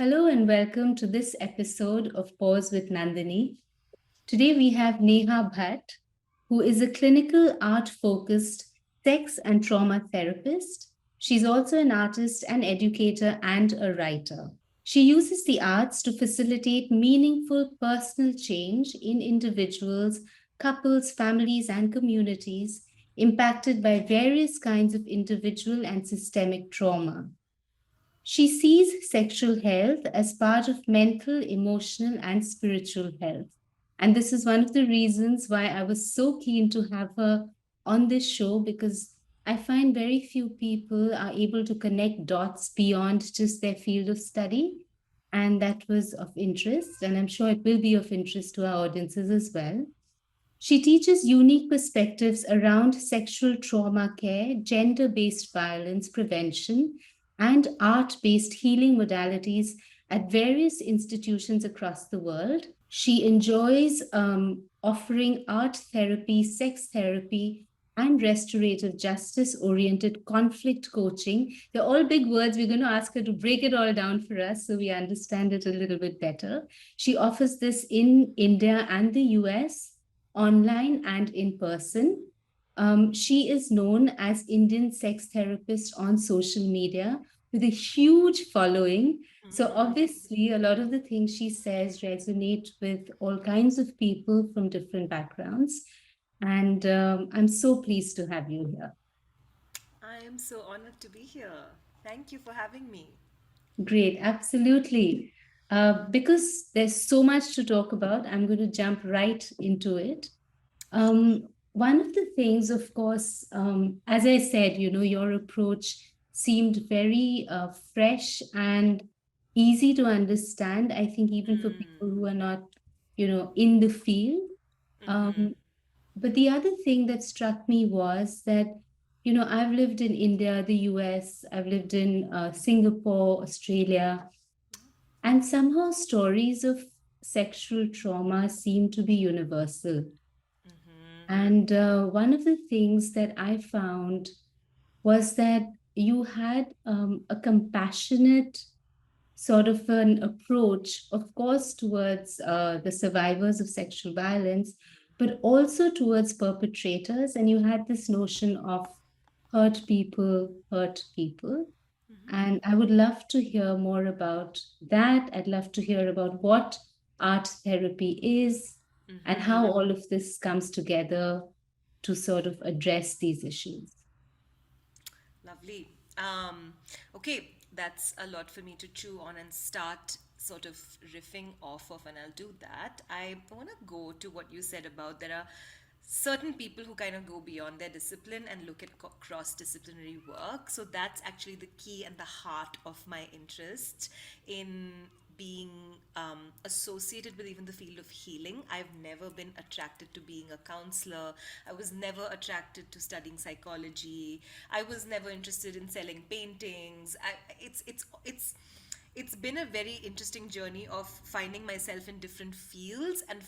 Hello and welcome to this episode of Pause with Nandini. Today we have Neha Bhat, who is a clinical art focused sex and trauma therapist. She's also an artist, an educator, and a writer. She uses the arts to facilitate meaningful personal change in individuals, couples, families, and communities impacted by various kinds of individual and systemic trauma. She sees sexual health as part of mental, emotional, and spiritual health. And this is one of the reasons why I was so keen to have her on this show because I find very few people are able to connect dots beyond just their field of study. And that was of interest. And I'm sure it will be of interest to our audiences as well. She teaches unique perspectives around sexual trauma care, gender based violence prevention, and art based healing modalities at various institutions across the world. She enjoys offering art therapy, sex therapy, and restorative justice oriented conflict coaching. They're all big words. We're going to ask her to break it all down for us so we understand it a little bit better. She offers this in India and the US, online and in person. She is known as Indian sex therapist on social media with a huge following. So obviously, a lot of the things she says resonate with all kinds of people from different backgrounds. And I'm so pleased to have you here. I am so honored to be here. Thank you for having me. Great, absolutely. Because there's so much to talk about, I'm going to jump right into it. One of the things, of course, as I said, your approach seemed very fresh and easy to understand. I think even for people who are not, in the field. Um, but the other thing that struck me was that, I've lived in India, the US, I've lived in Singapore, Australia, and somehow stories of sexual trauma seem to be universal. And one of the things that I found was that you had a compassionate sort of an approach, of course, towards the survivors of sexual violence, but also towards perpetrators. And you had this notion of hurt people, hurt people. And I would love to hear more about that. I'd love to hear about what art therapy is and how all of this comes together to sort of address these issues. Lovely. Okay, that's a lot for me to chew on and start sort of riffing off of, and I'll do that. I want to go to what you said about there are certain people who kind of go beyond their discipline and look at cross disciplinary work. So that's actually the key and the heart of my interest in being associated with even the field of healing. I've never been attracted to being a counselor. I was never attracted to studying psychology. I was never interested in selling paintings. It's been a very interesting journey of finding myself in different fields and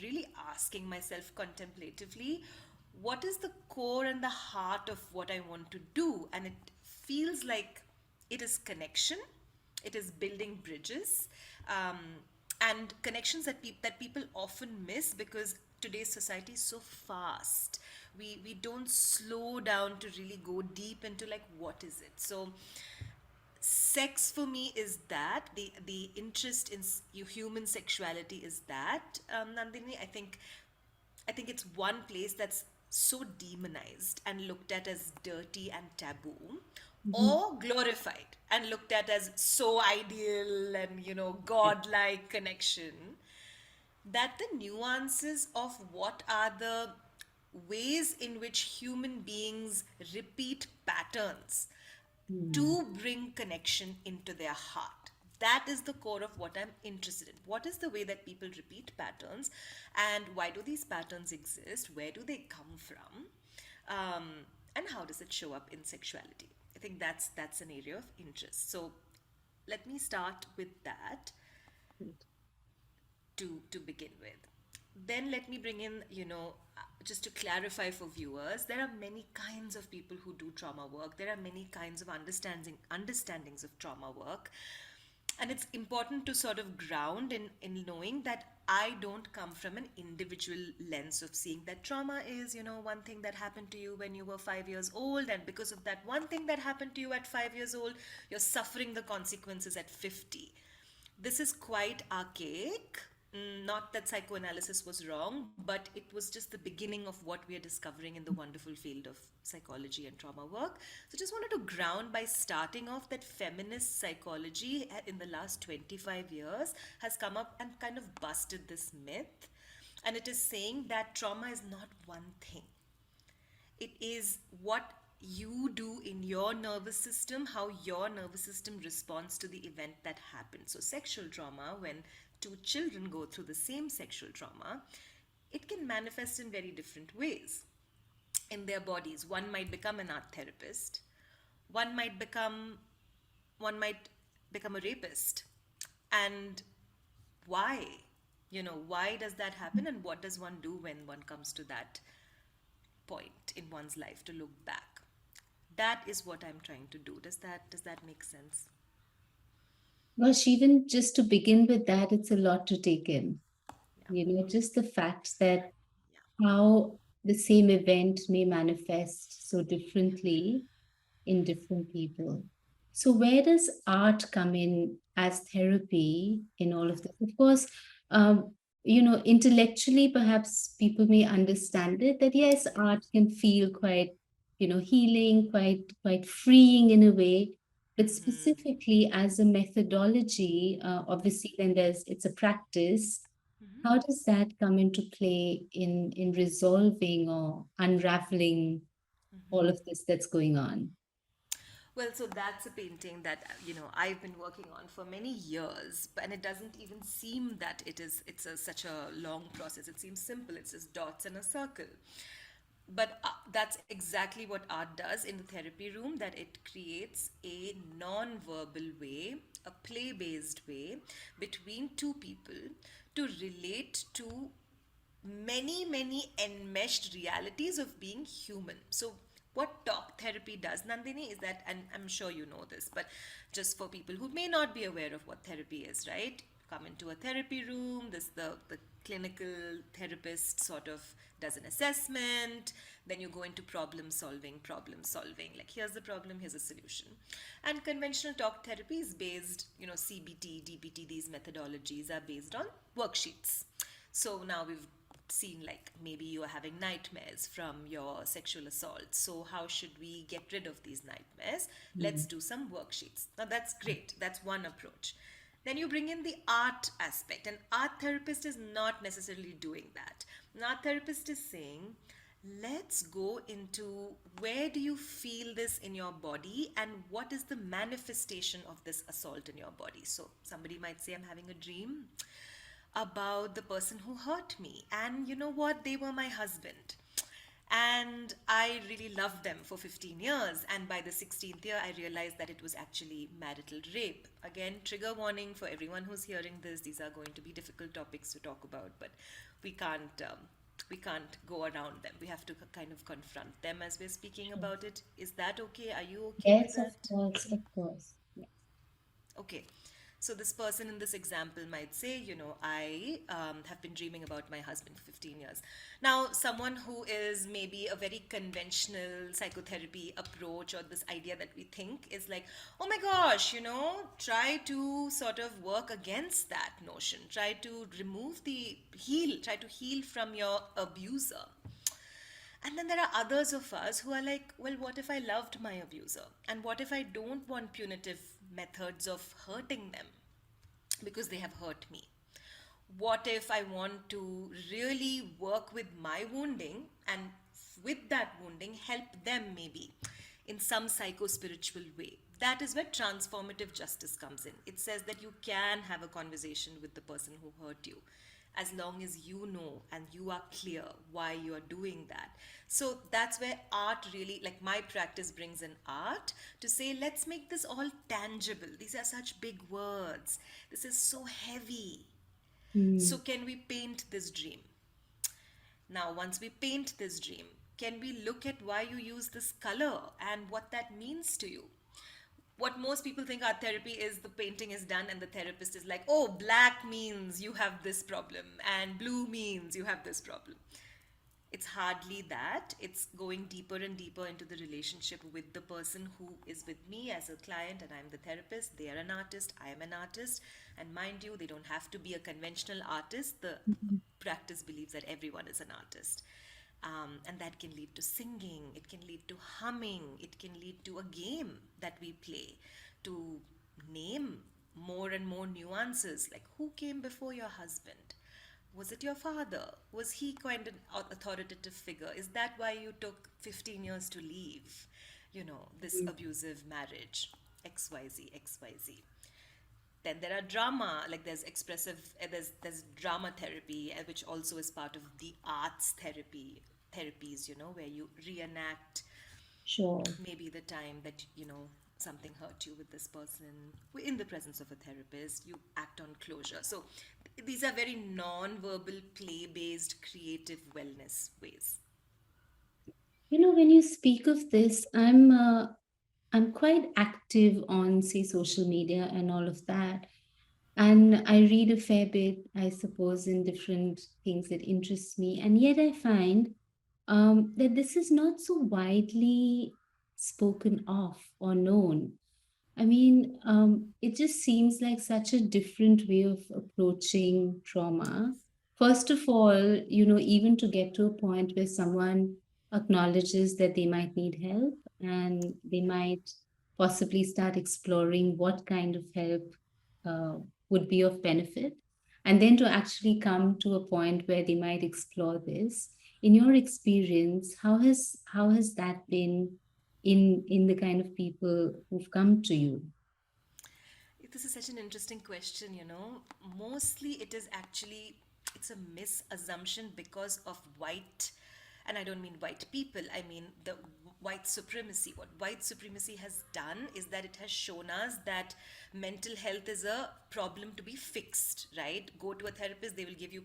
really asking myself contemplatively, what is the core and the heart of what I want to do? And it feels like it is connection, it is building bridges, um, and connections that people often miss because today's society is so fast. We don't slow down to really go deep into like what is it. So sex for me is that the interest in human sexuality is that, Nandini. I think it's one place that's so demonized and looked at as dirty and taboo, Mhm. or glorified and looked at as so ideal and godlike connection, that the nuances of what are the ways in which human beings repeat patterns Mm. to bring connection into their heart. That is the core of what I'm interested in. What is the way that people repeat patterns, and why do these patterns exist? Where do they come from? Um, and how does it show up in sexuality? I think that's an area of interest. So let me start with that to begin with. Then let me bring in, just to clarify for viewers, there are many kinds of people who do trauma work. There are many kinds of understandings of trauma work. And it's important to sort of ground in knowing that I don't come from an individual lens of seeing that trauma is, one thing that happened to you when you were 5 years old, and because of that one thing that happened to you at 5 years old, you're suffering the consequences at 50. This is quite archaic. Not that psychoanalysis was wrong, but it was just the beginning of what we are discovering in the wonderful field of psychology and trauma work. So, just wanted to ground by starting off that feminist psychology in the last 25 years has come up and kind of busted this myth. And it is saying that trauma is not one thing, it is what you do in your nervous system, how your nervous system responds to the event that happened. So, sexual trauma, when two children go through the same sexual trauma, it can manifest in very different ways in their bodies. One might become an art therapist, one might become one might become a rapist. And why? Why does that happen, and what does one do when one comes to that point in one's life to look back? That is what I'm trying to do. Does that make sense? Gosh, even just to begin with that, it's a lot to take in. Yeah. Just the fact that Yeah. how the same event may manifest so differently in different people. So, where does art come in as therapy in all Yeah. of this? Of course, intellectually, perhaps people may understand it that yes, art can feel quite, healing, quite freeing in a way. But specifically as a methodology, obviously, then it's a practice. How does that come into play in resolving or unraveling all of this that's going on? Well, so that's a painting that I've been working on for many years, and it doesn't even seem that such a long process. It seems simple. It's just dots and a circle. But that's exactly what art does in the therapy room, that it creates a non-verbal way, a play-based way between two people to relate to many enmeshed realities of being human. So what talk therapy does, Nandini, is that, and I'm sure you know this, but just for people who may not be aware of what therapy is, right? Come into a therapy room, the clinical therapist sort of does an assessment, then you go into problem solving, like here's the problem, here's a solution. And conventional talk therapy is based, CBT, DBT, these methodologies are based on worksheets. So now we've seen, like, maybe you are having nightmares from your sexual assault. So how should we get rid of these nightmares? Let's Mm. do some worksheets. Now that's great. That's one approach. Then you bring in the art aspect. An art therapist is not necessarily doing that. An art therapist is saying, let's go into where do you feel this in your body and what is the manifestation of this assault in your body. So somebody might say, I'm having a dream about the person who hurt me. And you know what? They were my husband. And I really loved them for 15 years. And by the 16th year, I realized that it was actually marital rape. Again, trigger warning for everyone who's hearing this. These are going to be difficult topics to talk about, but we can't. We can't go around them. We have to kind of confront them as we're speaking about it. Is that okay? Are you okay with Yes, of that? course, of course. Yeah. Okay. So this person in this example might say, I have been dreaming about my husband for 15 years. Now, someone who is maybe a very conventional psychotherapy approach, or this idea that we think is like, oh my gosh, try to sort of work against that notion. Try to try to heal from your abuser. And then there are others of us who are like, well, what if I loved my abuser? And what if I don't want punitive methods of hurting them because they have hurt me? What if I want to really work with my wounding, and with that wounding help them maybe in some psycho spiritual way? That is where transformative justice comes in. It says that you can have a conversation with the person who hurt you, as long as you know and you are clear why you are doing that. So that's where art really, like, my practice brings in art to say, let's make this all tangible. These are such big words. This is so heavy. So, Mm. can we paint this dream? Now, once we paint this dream, can we look at why you use this color and what that means to you? what most people think art therapy is, the painting is done and the therapist is like, oh, black means you have this problem and blue means you have this problem. It's hardly that. It's going deeper and deeper into the relationship with the person who is with me as a client, and I'm the therapist. They are an artist, I am an artist. And mind you, they don't have to be a conventional artist. The practice believes that everyone is an artist. And that can lead to singing, it can lead to humming, it can lead to a game that we play to name more and more nuances, like who came before your husband? Was it your father? Was he quite an authoritative figure? Is that why you took 15 years to leave, this abusive marriage? XYZ, XYZ. Then there are drama, like there's expressive, there's drama therapy, which also is part of the arts therapies, where you reenact Sure. maybe the time that something hurt you with this person in the presence of a therapist. You act on closure. So these are very non-verbal, play-based, creative wellness ways. When you speak of this, I'm quite active on, say, social media and all of that. And I read a fair bit, I suppose, in different things that interest me. And yet I find that this is not so widely spoken of or known. I mean, it just seems like such a different way of approaching trauma. First of all, even to get to a point where someone acknowledges that they might need help and they might possibly start exploring what kind of help uh, would be of benefit. And then to actually come to a point where they might explore this. In your experience, how has that been in the kind of people who've come to you? This is such an interesting question. Mostly it is actually, it's a misassumption because of white, and I don't mean white people, I mean the white supremacy. What white supremacy has done is that it has shown us that mental health is a problem to be fixed, right? Go to a therapist, they will give you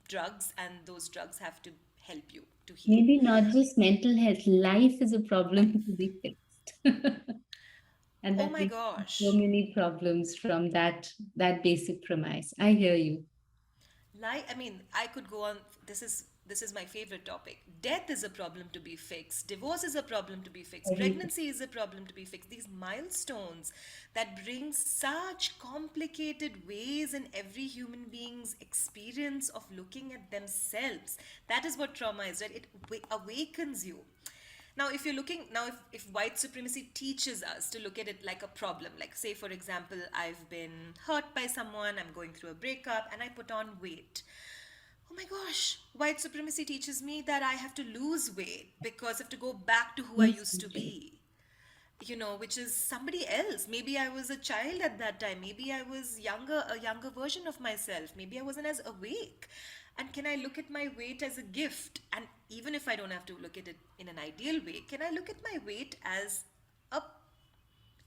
drugs, and those drugs have to help you to heal. Maybe not just mental health, life is a problem to be fixed. And Oh that my leads to so gosh. many problems from that basic premise. I hear you. I mean, I could go on. This is my favorite topic. Death is a problem to be fixed. Divorce is a problem to be fixed. Everything. Pregnancy is a problem to be fixed. These milestones that bring such complicated ways in every human being's experience of looking at themselves. That is what trauma is, right? It awakens you. Now, if you're looking, now if white supremacy teaches us to look at it like a problem, like say, for example, I've been hurt by someone, I'm going through a breakup, and I put on weight. Oh my gosh, white supremacy teaches me that I have to lose weight because I have to go back to who I used to Instantly. be, which is somebody else. Maybe I was a child at that time. Maybe I was a younger version of myself. Maybe I wasn't as awake. And can I look at my weight as a gift? And even if I don't have to look at it in an ideal way, can I look at my weight as a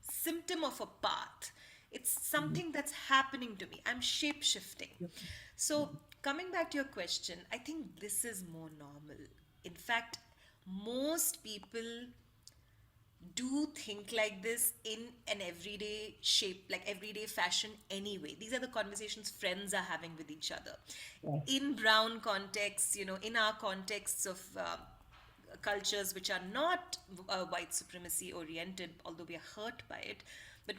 symptom of a path? It's something that's happening to me. I'm shape shifting. So, coming back to your question, I think this is more normal. In fact, most people do think like this in an everyday shape, like everyday fashion anyway. These are the conversations friends are having with each other. Yes. In brown contexts, in our contexts of cultures which are not white supremacy oriented, although we are hurt by it, but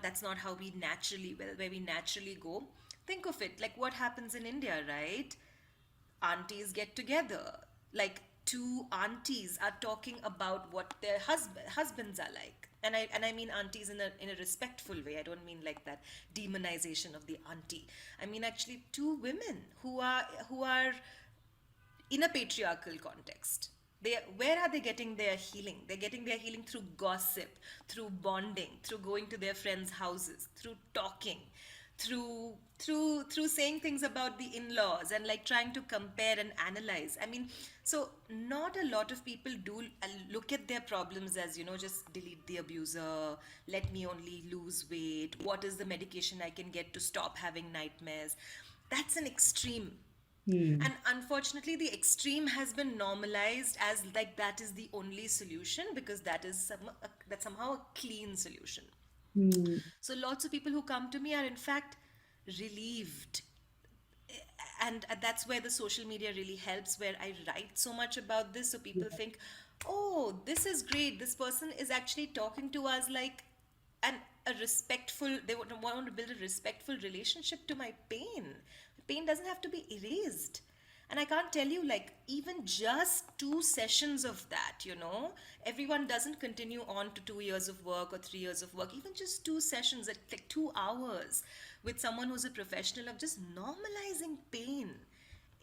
that's not how we naturally, where we naturally go. Think of it like what happens in India, right? Aunties get together. Like two aunties are talking about what their husbands are like. And I mean aunties in a respectful way. I don't mean like that demonization of the auntie. I mean actually two women who are in a patriarchal context. Where are they getting their healing? They're getting their healing through gossip, through bonding, through going to their friends' houses, through talking, through saying things about the in-laws and like trying to compare and analyze. I mean, so not a lot of people do look at their problems as, just delete the abuser, let me only lose weight, what is the medication I can get to stop having nightmares. That's an extreme. Hmm. And unfortunately, the extreme has been normalized as like that is the only solution because that's somehow a clean solution. Hmm. So lots of people who come to me are in fact relieved, and that's where the social media really helps, where I write so much about this so people Yeah. think, oh, this is great, this person is actually talking to us like an a respectful, they want to build a respectful relationship to my pain. Pain doesn't have to be erased. And I can't tell you, like, even just 2 sessions of that, everyone doesn't continue on to 2 years of work or 3 years of work. Even just 2 sessions at like 2 hours with someone who's a professional of just normalizing pain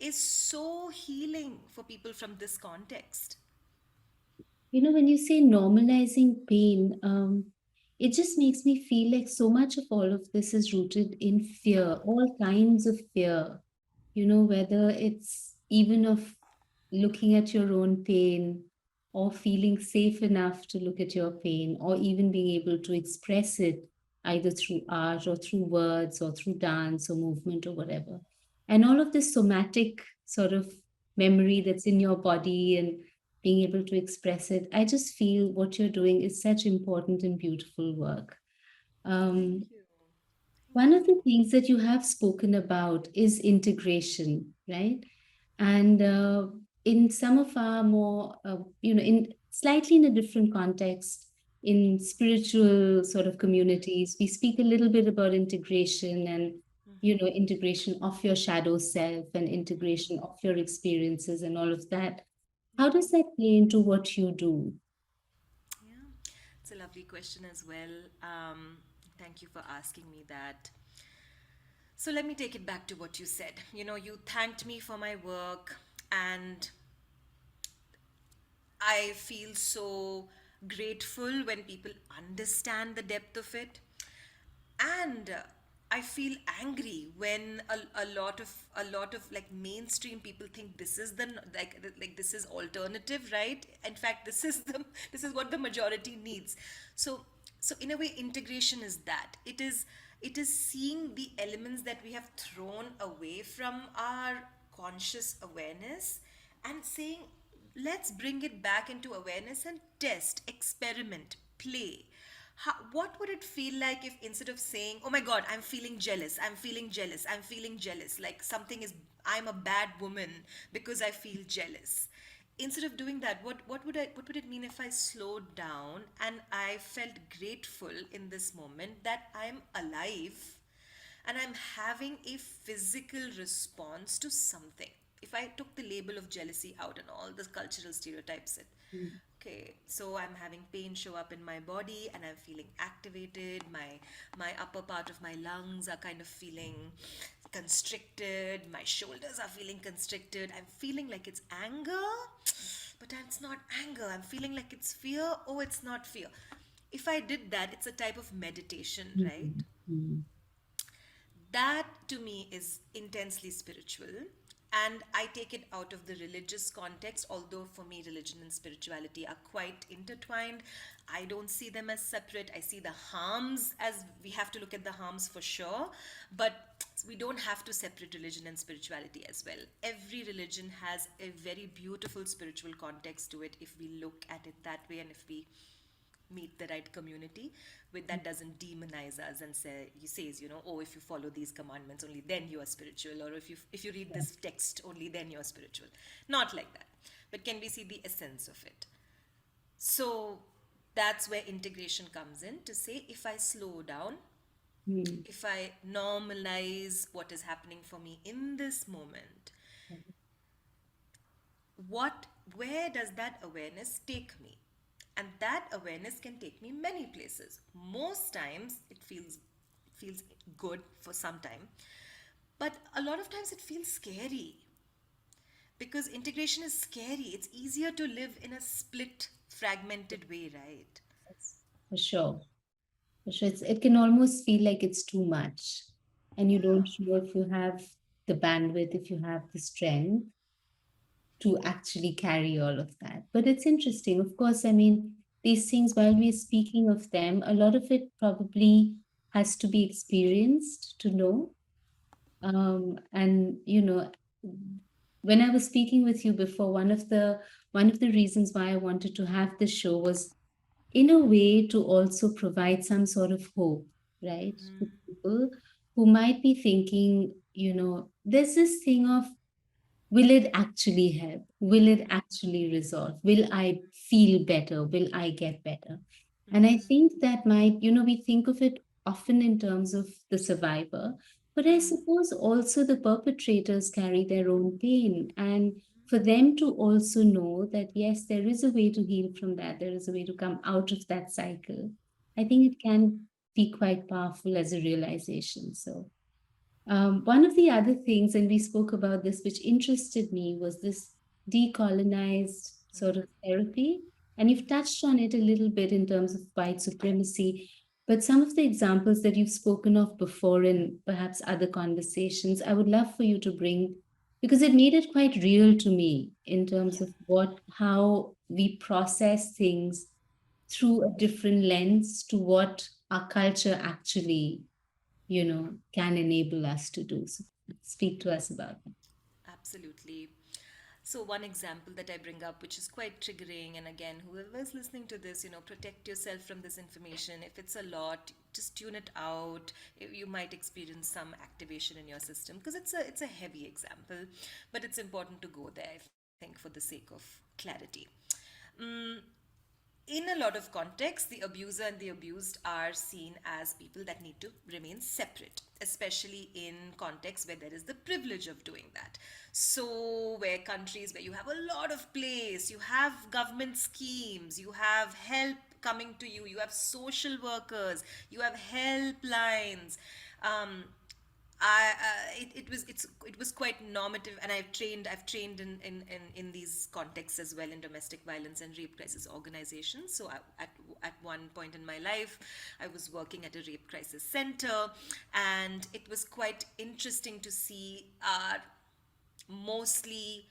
is so healing for people from this context. When you say normalizing pain, it just makes me feel like so much of all of this is rooted in fear, all kinds of fear. Whether it's even of looking at your own pain or feeling safe enough to look at your pain or even being able to express it either through art or through words or through dance or movement or whatever. And all of this somatic sort of memory that's in your body and being able to express it. I just feel what you're doing is such important and beautiful work. Thank Um, you. Thank One you. of the things that you have spoken about is integration, right? And in some of our more, in slightly in a different context, in spiritual sort of communities, we speak a little bit about integration and, integration of your shadow self and integration of your experiences and all of that. How does that play into what you do? Yeah, it's a lovely question as well. Thank you for asking me that. So let me take it back to what you said. You thanked me for my work, and I feel so grateful when people understand the depth of it. And I feel angry when a lot of like mainstream people think this is the like this is alternative, right? In fact, this is what the majority needs. So so in a way, integration is that it is seeing the elements that we have thrown away from our conscious awareness and saying, let's bring it back into awareness and test, experiment, play. What would it feel like if instead of saying, oh my god, I'm feeling jealous, I'm feeling jealous, I'm feeling jealous, like I'm a bad woman because I feel jealous. Instead of doing that, what would it mean if I slowed down and I felt grateful in this moment that I'm alive and I'm having a physical response to something. If I took the label of jealousy out and all the cultural stereotypes, okay, so I'm having pain show up in my body and I'm feeling activated. My upper part of my lungs are kind of feeling constricted. My shoulders are feeling constricted. I'm feeling like it's anger, but it's not anger. I'm feeling like it's fear. Oh, it's not fear. If I did that, it's a type of meditation, right? Mhm. Mhm. That to me is intensely spiritual, and I take it out of the religious context. Although for me religion and spirituality are quite intertwined, I don't see them as separate. I see the harms as we have to look at the harms for sure, but we don't have to separate religion and spirituality as well. Every religion has a very beautiful spiritual context to it if we look at it that way, and if we meet the right community with that doesn't demonize us and say he says, oh, if you follow these commandments only then you are spiritual, or if you read Yeah. this text only then you're spiritual. Not like that, but can we see the essence of it? So that's where integration comes in, to say, if I slow down, Mm. if I normalize what is happening for me in this moment, what where does that awareness take me? And that awareness can take me many places. Most times it feels good for some time, but a lot of times it feels scary, because integration is scary. It's easier to live in a split, fragmented way, right? Yes, for sure. For sure. It can almost feel like it's too much. And you Yeah. don't know if you have the bandwidth, if you have the strength to actually carry all of that. But it's interesting. Of course, I mean, these things, while we're speaking of them, a lot of it probably has to be experienced to know. And, when I was speaking with you before, one of the reasons why I wanted to have this show was in a way to also provide some sort of hope, right? To people who might be thinking, there's this thing of, will it actually help? Will it actually resolve? Will I feel better? Will I get better? And I think that might, we think of it often in terms of the survivor, but I suppose also the perpetrators carry their own pain. And for them to also know that, yes, there is a way to heal from that, there is a way to come out of that cycle, I think it can be quite powerful as a realization. So, one of the other things, and we spoke about this, which interested me, was this decolonized sort of therapy. And you've touched on it a little bit in terms of white supremacy. But some of the examples that you've spoken of before in perhaps other conversations, I would love for you to bring, because it made it quite real to me in terms Yeah, of how we process things through a different lens to what our culture actually can enable us to do. So speak to us about that. absolutely. So, one example that I bring up, which is quite triggering, and again, whoever's listening to this, protect yourself from this information. If it's a lot, just tune it out. You might experience some activation in your system because it's a heavy example, but it's important to go there, I think, for the sake of clarity. Mm, in a lot of contexts, the abuser and the abused are seen as people that need to remain separate, especially in contexts where there is the privilege of doing that. So, where countries where you have a lot of place, you have government schemes, you have help coming to you, you have social workers, you have helplines. Um, it was quite normative, and I've trained in these contexts as well, in domestic violence and rape crisis organizations. So at one point in my life, I was working at a rape crisis center, and it was quite interesting to see our mostly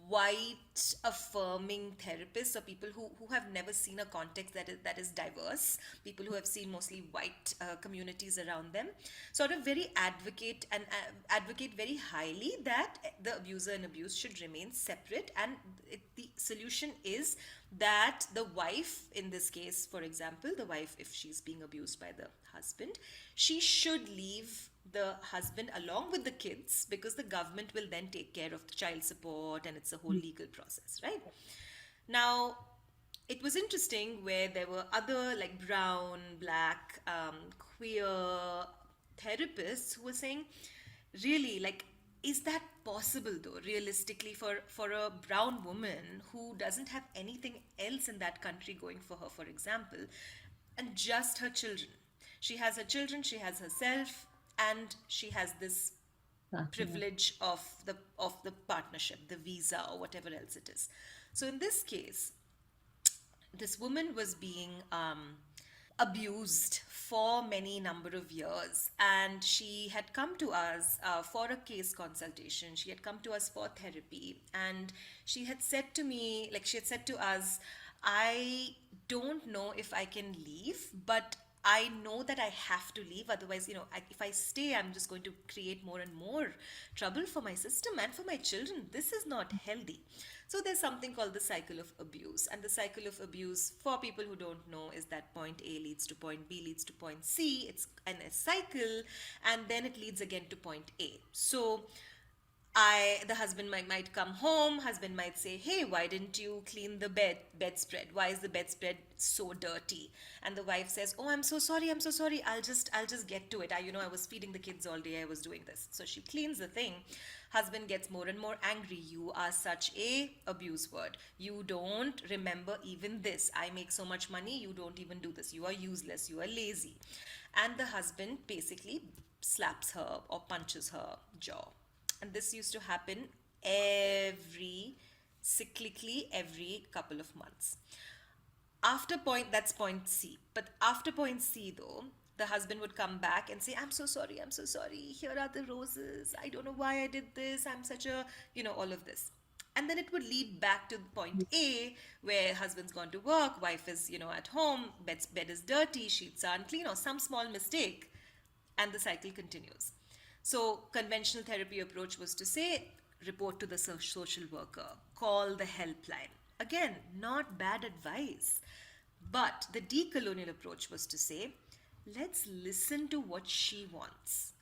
white affirming therapists, or people who have never seen a context that is diverse, people who have seen mostly white communities around them, sort of very advocate very highly that the abuser and abused should remain separate. And the solution is that the wife, in this case, for example, the wife, if she's being abused by the husband, she should leave the husband along with the kids, because the government will then take care of the child support, and it's a whole legal process, right? Now, it was interesting where there were other, like, brown, black, queer therapists who were saying, really, like, is that possible though, realistically, for a brown woman who doesn't have anything else in that country going for her, for example, and just her children? She has her children, she has herself, and she has this Partner. privilege of the partnership, the visa, or whatever else it is. So in this case, this woman was being abused for many number of years, and she had come to us for a case consultation. She had come to us for therapy, and she had said to me, like, she had said to us, I don't know if I can leave, but I know that I have to leave. Otherwise, if I stay, I'm just going to create more and more trouble for my system and for my children. This is not healthy. So there's something called the cycle of abuse. And the cycle of abuse, for people who don't know, is that point A leads to point B leads to point C. It's a cycle, and then it leads again to point A. So the husband might come home, husband might say, hey, why didn't you clean the bedspread? Why is the bedspread so dirty? And the wife says, oh, I'm so sorry, I'll just get to it. I was feeding the kids all day, I was doing this. So she cleans the thing. Husband gets more and more angry. You are such a abuse word. You don't remember even this. I make so much money, you don't even do this. You are useless, you are lazy. And the husband basically slaps her or punches her jaw. And this used to happen every cyclically every couple of months. After point, that's point C. But after point C, though, the husband would come back and say, I'm so sorry, I'm so sorry. Here are the roses. I don't know why I did this. I'm such a, all of this. And then it would lead back to point A, where husband's gone to work, wife is, at home, bed is dirty, sheets are unclean, or some small mistake, and the cycle continues. So conventional therapy approach was to say, report to the social worker, call the helpline. Again, not bad advice. But the decolonial approach was to say, let's listen to what she wants.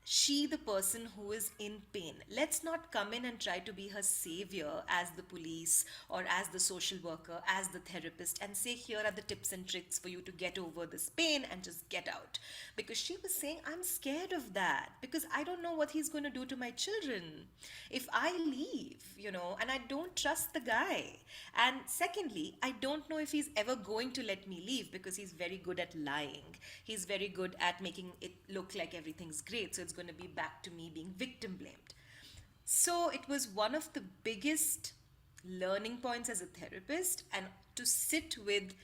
She, the person who is in pain. Let's not come in and try to be her savior as the police or as the social worker, as the therapist, and say, here are the tips and tricks for you to get over this pain and just get out. Because she was saying, I'm scared of that because I don't know what he's going to do to my children if I leave, and I don't trust the guy. And secondly, I don't know if he's ever going to let me leave because he's very good at lying. He's very good at making it look like everything's great. So it's going to be back to me being victim blamed. So it was one of the biggest learning points as a therapist, and to sit with,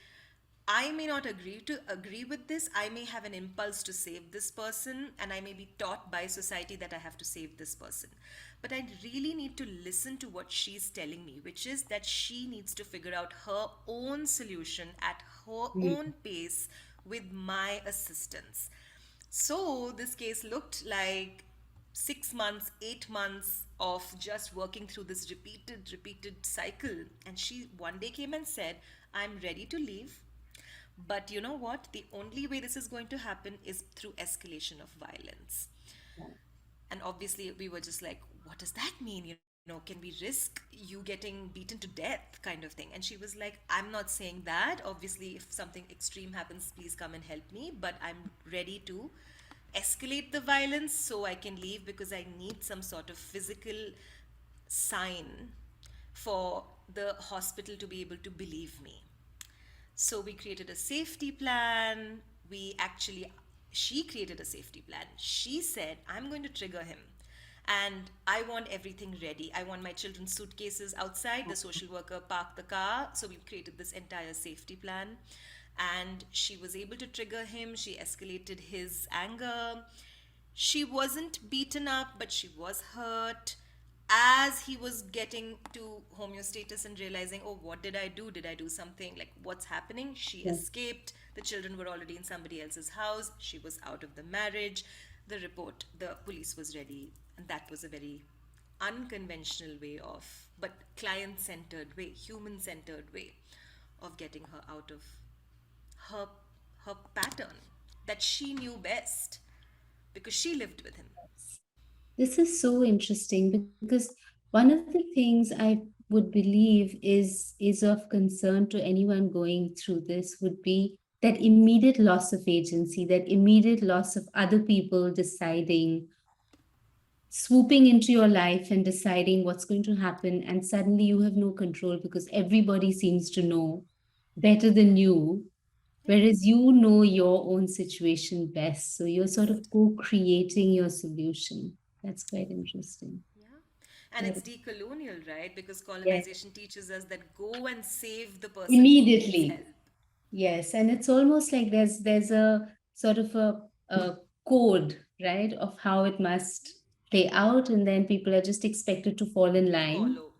I may not agree with this. I may have an impulse to save this person, and I may be taught by society that I have to save this person. But I really need to listen to what she's telling me, which is that she needs to figure out her own solution at her Mm. own pace with my assistance. So this case looked like 6 months, 8 months of just working through this repeated cycle. And she one day came and said, I'm ready to leave. But you know what? The only way this is going to happen is through escalation of violence. And obviously, we were just like, what does that mean? Can we risk you getting beaten to death, kind of thing? And she was like, I'm not saying that. Obviously, if something extreme happens, please come and help me. But I'm ready to escalate the violence so I can leave because I need some sort of physical sign for the hospital to be able to believe me. So we created a safety plan. She created a safety plan. She said, I'm going to trigger him. And I want everything ready. I want my children's suitcases outside. The social worker parked the car. So we created this entire safety plan. And she was able to trigger him. She escalated his anger. She wasn't beaten up, but she was hurt. As he was getting to homeostasis and realizing, oh, what did I do? Did I do something? Like, what's happening? She Yeah. escaped. The children were already in somebody else's house. She was out of the marriage. The police was ready. And that was a very unconventional way of, but client centered way, human centered way of getting her out of her her pattern that she knew best because she lived with him. This is so interesting because one of the things I would believe is of concern to anyone going through this would be that immediate loss of agency, that immediate loss of other people deciding, swooping into your life and deciding what's going to happen, and suddenly you have no control because everybody seems to know better than you, Yeah, whereas you know your own situation best. So you're sort of best. co-creating your solution. That's quite interesting. Yeah. And Yeah. it's decolonial, right? Because Yes. colonization teaches us that go and save the person who needs Immediately. help. Yes, and it's almost like there's a sort of a code, right, of how it must play out, and then people are just expected to fall in line. Follow.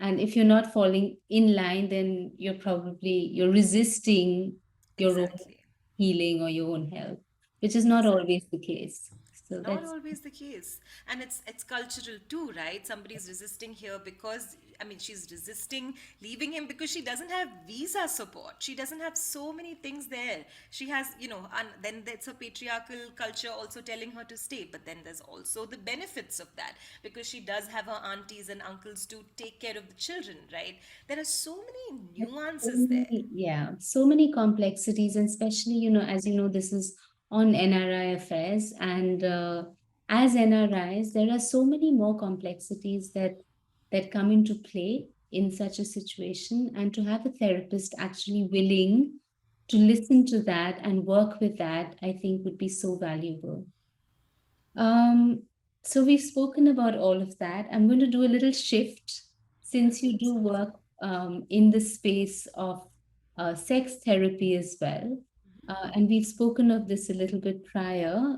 And if you're not falling in line, then you're resisting your own Exactly. healing or your own health, which is not always Exactly. the case. So Not that's always the case. And it's cultural too, right? Somebody's resisting here because, I mean, she's resisting leaving him because she doesn't have visa support. She doesn't have so many things there. She has, and then there's a patriarchal culture also telling her to stay. But then there's also the benefits of that because she does have her aunties and uncles to take care of the children, right? There are so many There's so nuances there. many, yeah, so many complexities, and especially, as you know, this is on NRI affairs, and as NRIs, there are so many more complexities that come into play in such a situation, and to have a therapist actually willing to listen to that and work with that, I think would be so valuable. Um, so we've spoken about all of that. I'm going to do a little shift Yeah, since you do sounds good. work in the space of sex therapy as well. And we've spoken of this a little bit prior.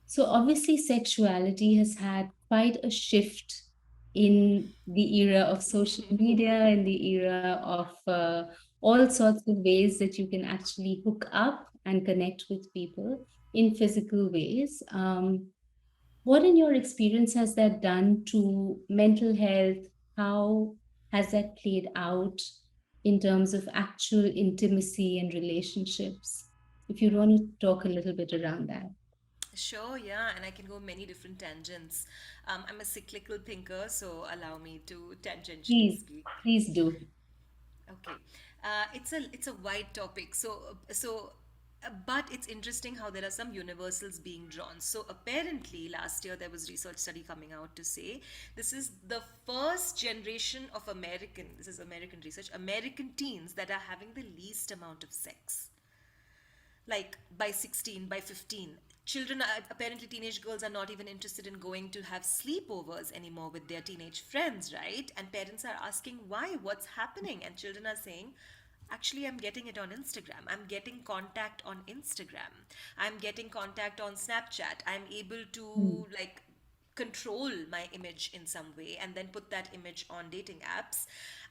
So obviously, sexuality has had quite a shift in the era of social media, in the era of all sorts of ways that you can actually hook up and connect with people in physical ways. What, in your experience, has that done to mental health? How has that played out in terms of actual intimacy and relationships? If you want to talk a little bit around that. Sure, yeah, and I can go many different tangents. I'm a cyclical thinker, so allow me to tangentially Please, speak. please do. Okay, it's a wide topic. But it's interesting how there are some universals being drawn. So apparently, last year there was research study coming out to say this is the first generation of American. This is American research. American teens that are having the least amount of sex, like by 16, by 15. Children are, apparently teenage girls are not even interested in going to have sleepovers anymore with their teenage friends, right? And parents are asking why, what's happening? And children are saying, actually, I'm getting it on Instagram. I'm getting contact on Instagram. I'm getting contact on Snapchat. I'm able Hmm. to like control my image in some way and then put that image on dating apps.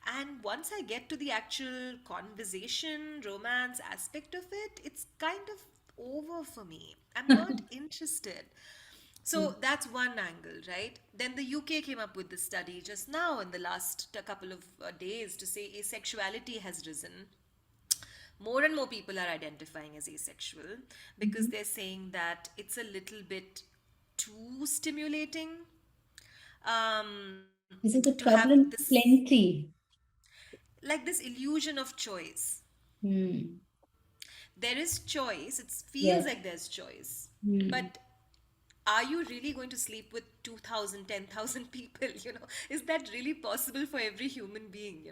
And once I get to the actual conversation, romance aspect of it, it's kind of over for me. I'm not interested. So that's one angle, right? Then the UK came up with this study just now in the last couple of days to say asexuality has risen. More and more people are identifying as asexual because Mhm. they're saying that it's a little bit too stimulating Is to it a have problem? this, Plenty. like this illusion of choice. Hmm. There is choice, it feels Yes. like there's choice, Hmm. but are you really going to sleep with 2,000, 10,000 people? Is that really possible for every human being?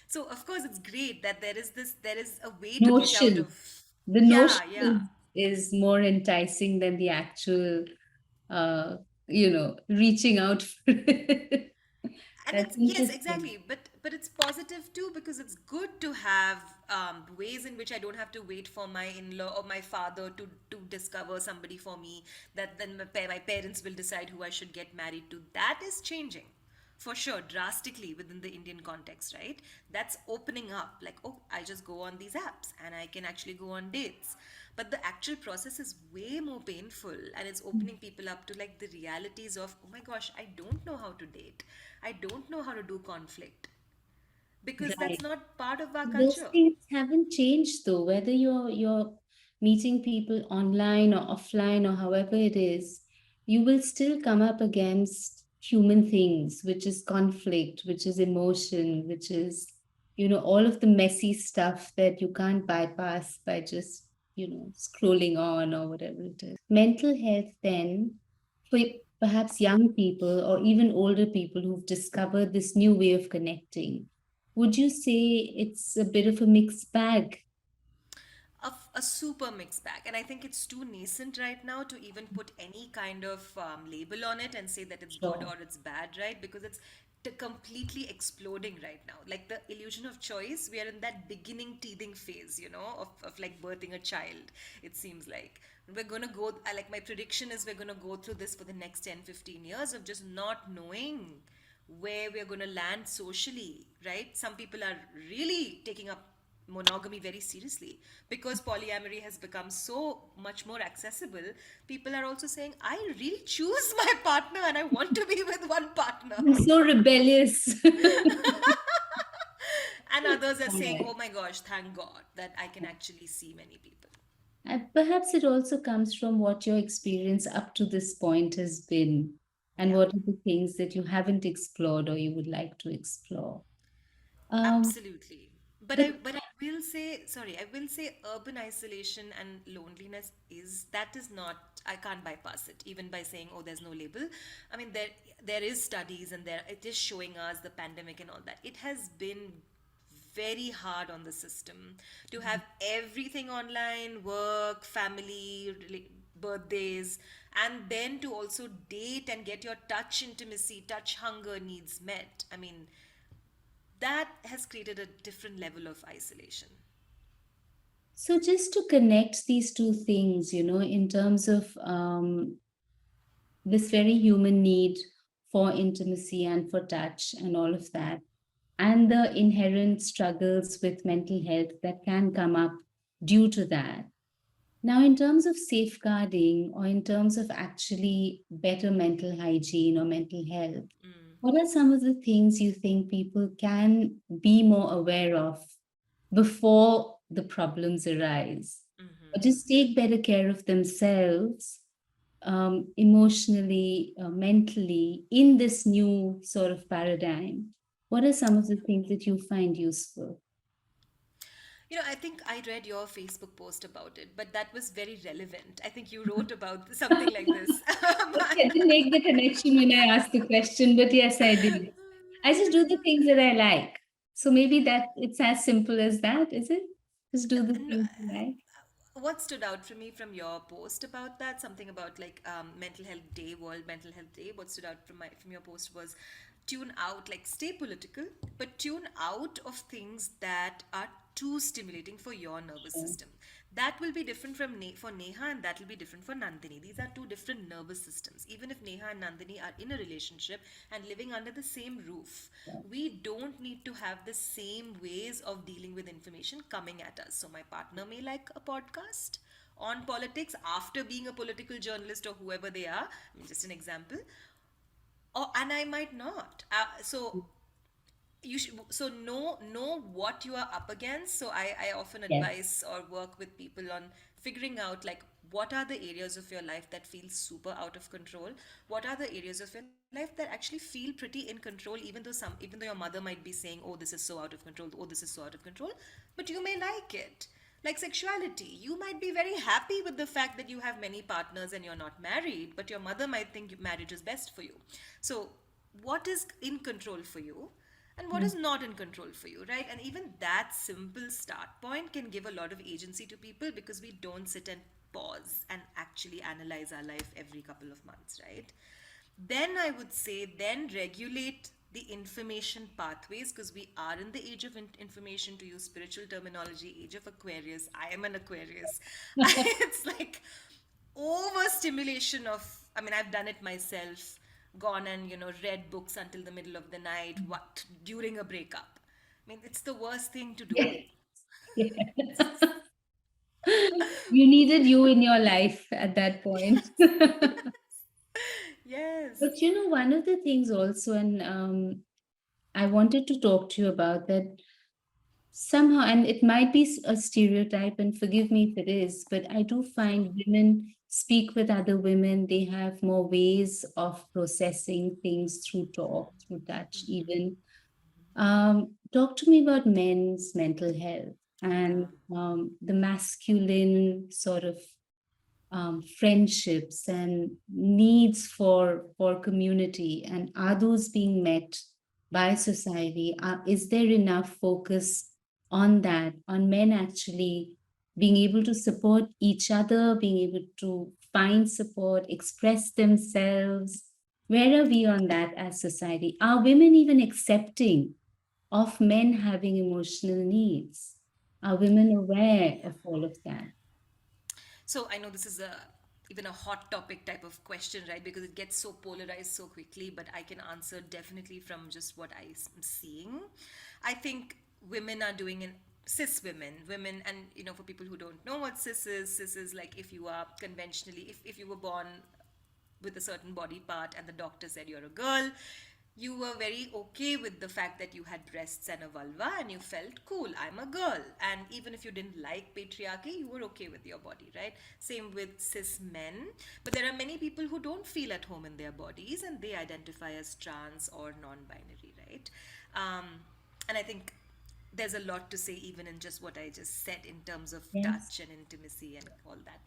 So of course it's great that there is a way to get out Notion. of. The Yeah, notion yeah. is more enticing than the actual, uh, reaching out for it. And That's it's, yes, interesting. exactly, but it's positive too because it's good to have ways in which I don't have to wait for my in-law or my father to discover somebody for me, that then my parents will decide who I should get married to. That is changing for sure drastically within the Indian context, right? That's opening up, like, oh, I just go on these apps and I can actually go on dates. But the actual process is way more painful, and it's opening people up to like the realities of, oh my gosh, I don't know how to date. I don't know how to do conflict because that's Right. not part of our Those culture. things haven't changed though, whether you're meeting people online or offline or however it is, you will still come up against human things, which is conflict, which is emotion, which is, all of the messy stuff that you can't bypass by just, scrolling on or whatever it is. Mental health then, for perhaps young people or even older people who've discovered this new way of connecting, would you say it's a bit of a mixed bag? A super mixed bag, and I think it's too nascent right now to even put any kind of label on it and say that it's good Sure. or it's bad, right? Because it's completely exploding right now, like the illusion of choice. We are in that beginning teething phase, of like birthing a child. It seems like we're gonna go, like my prediction is we're gonna go through this for the next 10, 15 years of just not knowing where we're going to land socially, right? Some people are really taking up monogamy very seriously because polyamory has become so much more accessible. People are also saying, I really choose my partner and I want to be with one partner. I'm so rebellious. And others are saying, oh Right. my gosh, thank God that I can actually see many people. And perhaps it also comes from what your experience up to this point has been, and Yeah. what are the things that you haven't explored or you would like to explore. Um, Absolutely. But I but but I will say, sorry, I will say urban isolation and loneliness is not, I can't bypass it even by saying, oh, there's no label. I mean, there is studies and there it is showing us the pandemic and all that. It has been very hard on the system to have everything online, work, family, birthdays, and then to also date and get your touch intimacy, touch hunger needs met. I mean, that has created a different level of isolation. so just to connect these two things, in terms of this very human need for intimacy and for touch and all of that, and the inherent struggles with mental health that can come up due to that. Now, in terms of safeguarding or in terms of actually better mental hygiene or mental health, what are some of the things you think people can be more aware of before the problems arise? Or just take better care of themselves emotionally, mentally in this new sort of paradigm? What are some of the things that you find useful? You know, I think I read your Facebook post about it, but that was very relevant. I think you wrote about something like this. Okay, I didn't make the connection when I asked the question, but yes, I did. I just do the things that I like. So maybe that it's as simple as that, is it? Just do the No, things you like. what stood out for me from your post about that, something about like mental health day, World Mental Health Day, what stood out from your post was tune out, like stay political, but tune out of things that are too stimulating for your nervous Sure. system. That will be different for Neha, and that will be different for Nandini. These are two different nervous systems. Even if Neha and Nandini are in a relationship and living under the same roof, we don't need to have the same ways of dealing with information coming at us. So my partner may like a podcast on politics after being a political journalist or whoever they are. I mean, just an example. Or and I might not. So you should know what you are up against. So I often Yes. advise or work with people on figuring out like what are the areas of your life that feel super out of control, what are the areas of your life that actually feel pretty in control, even though your mother might be saying, oh, this is so out of control, oh, this is so out of control, but you may like it. Like sexuality, you might be very happy with the fact that you have many partners and you're not married, but your mother might think marriage is best for you. So what is in control for you and what Mm. is not in control for you, right? And even that simple start point can give a lot of agency to people because we don't sit and pause and actually analyze our life every couple of months, right? Then I would say, then regulate the information pathways because we are in the age of information, to use spiritual terminology, age of Aquarius. I am an Aquarius. It's like overstimulation of, I mean, I've done it myself, gone and read books until the middle of the night, what during a breakup. I mean, it's the worst thing to do. Yes. Yes. You needed you in your life at that point. Yes. But one of the things also, and I wanted to talk to you about that somehow, and it might be a stereotype, and forgive me if it is, but I do Sure. find women speak with other women. They have more ways of processing things through talk, through touch, even. Talk to me about men's mental health and Yeah. the masculine sort of friendships and needs for community, and are those being met by society? Is there enough focus on that, on men actually being able to support each other, being able to find support, express themselves? Where are we on that as society? Are women even accepting of men having emotional needs? Are women aware Yeah. of all of that? So I know this is a even a hot topic type of question, right? Because it gets so polarized so quickly, but I can answer definitely from just what I'm seeing. I think women are doing an cis women, and for people who don't know what cis is like, if you are conventionally, if you were born with a certain body part and the doctor said you're a girl, you were very okay with the fact that you had breasts and a vulva and you felt cool, I'm a girl. And even if you didn't like patriarchy, you were okay with your body, right? Same with cis men. But there are many people who don't feel at home in their bodies and they identify as trans or non-binary, right? um, and I think there's a lot to say even in just what I just said in terms of Yes. touch and intimacy and all that.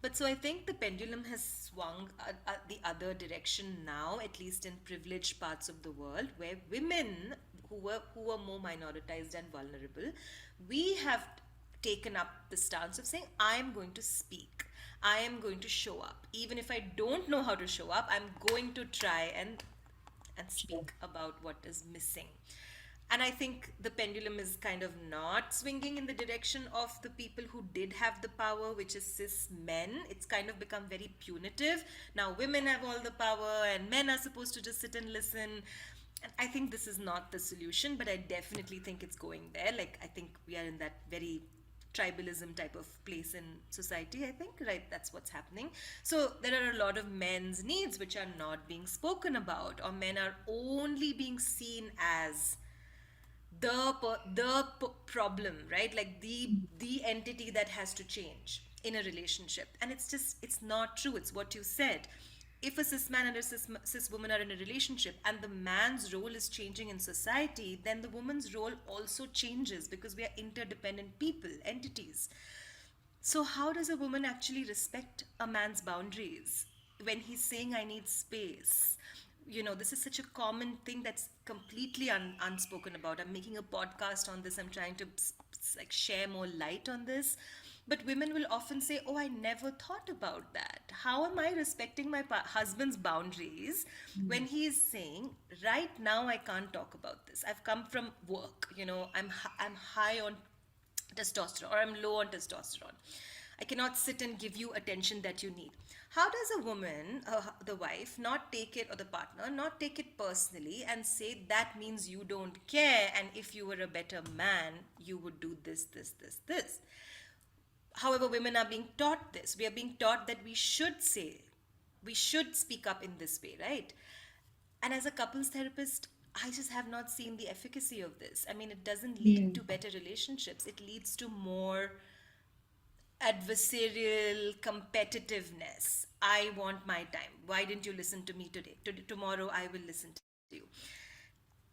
But so I think the pendulum has swung the other direction now, at least in privileged parts of the world, where women who were more minoritized and vulnerable, we have taken up the stance of saying, I am going to speak. I am going to show up. Even if I don't know how to show up, I'm going to try and Sure. speak about what is missing. And I think the pendulum is kind of not swinging in the direction of the people who did have the power, which is cis men. It's kind of become very punitive. Now women have all the power and men are supposed to just sit and listen. And I think this is not the solution, but I definitely think it's going there. Like, I think we are in that very tribalism type of place in society, I think, right? That's what's happening. So there are a lot of men's needs which are not being spoken about, or men are only being seen as problem, right? Like the entity that has to change in a relationship. And it's just, it's not true. It's what you said. If a cis man and a cis woman are in a relationship and the man's role is changing in society, then the woman's role also changes, because we are interdependent people, entities. So, how does a woman actually respect a man's boundaries when he's saying, I need space? You know, this is such a common thing that's completely unspoken about. I'm making a podcast on this, I'm trying to like share more light on this. But women will often say, oh, I never thought about that. How am I respecting my husband's boundaries when he is saying, right now, I can't talk about this? I've come from work, you know, I'm high on testosterone, or I'm low on testosterone. I cannot sit and give you attention that you need. How does a woman, the wife, not take it, or the partner, not take it personally and say that means you don't care, and if you were a better man, you would do this, this, this, this? However, women are being taught this. We are being taught that we should say, we should speak up in this way, right? And as a couples therapist, I just have not seen the efficacy of this. I mean, it doesn't lead Yeah. to better relationships, it leads to more adversarial competitiveness. I want my time. Why didn't you listen to me today? Tomorrow I will listen to you.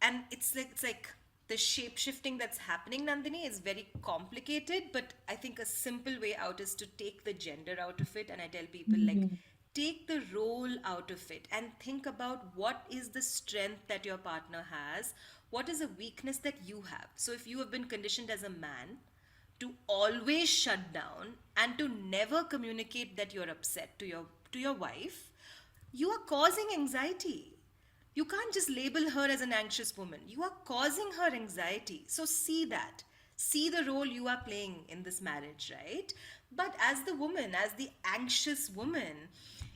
And it's like the shape shifting that's happening, Nandini, is very complicated, but I think a simple way out is to take the gender out of it. And I tell people, like, Mhm. take the role out of it and think about what is the strength that your partner has, what is a weakness that you have. So if you have been conditioned as a man to always shut down and to never communicate that you're upset to your wife, you are causing anxiety. You can't just label her as an anxious woman. You are causing her anxiety. So see that. See the role you are playing in this marriage, right? But as the woman, as the anxious woman,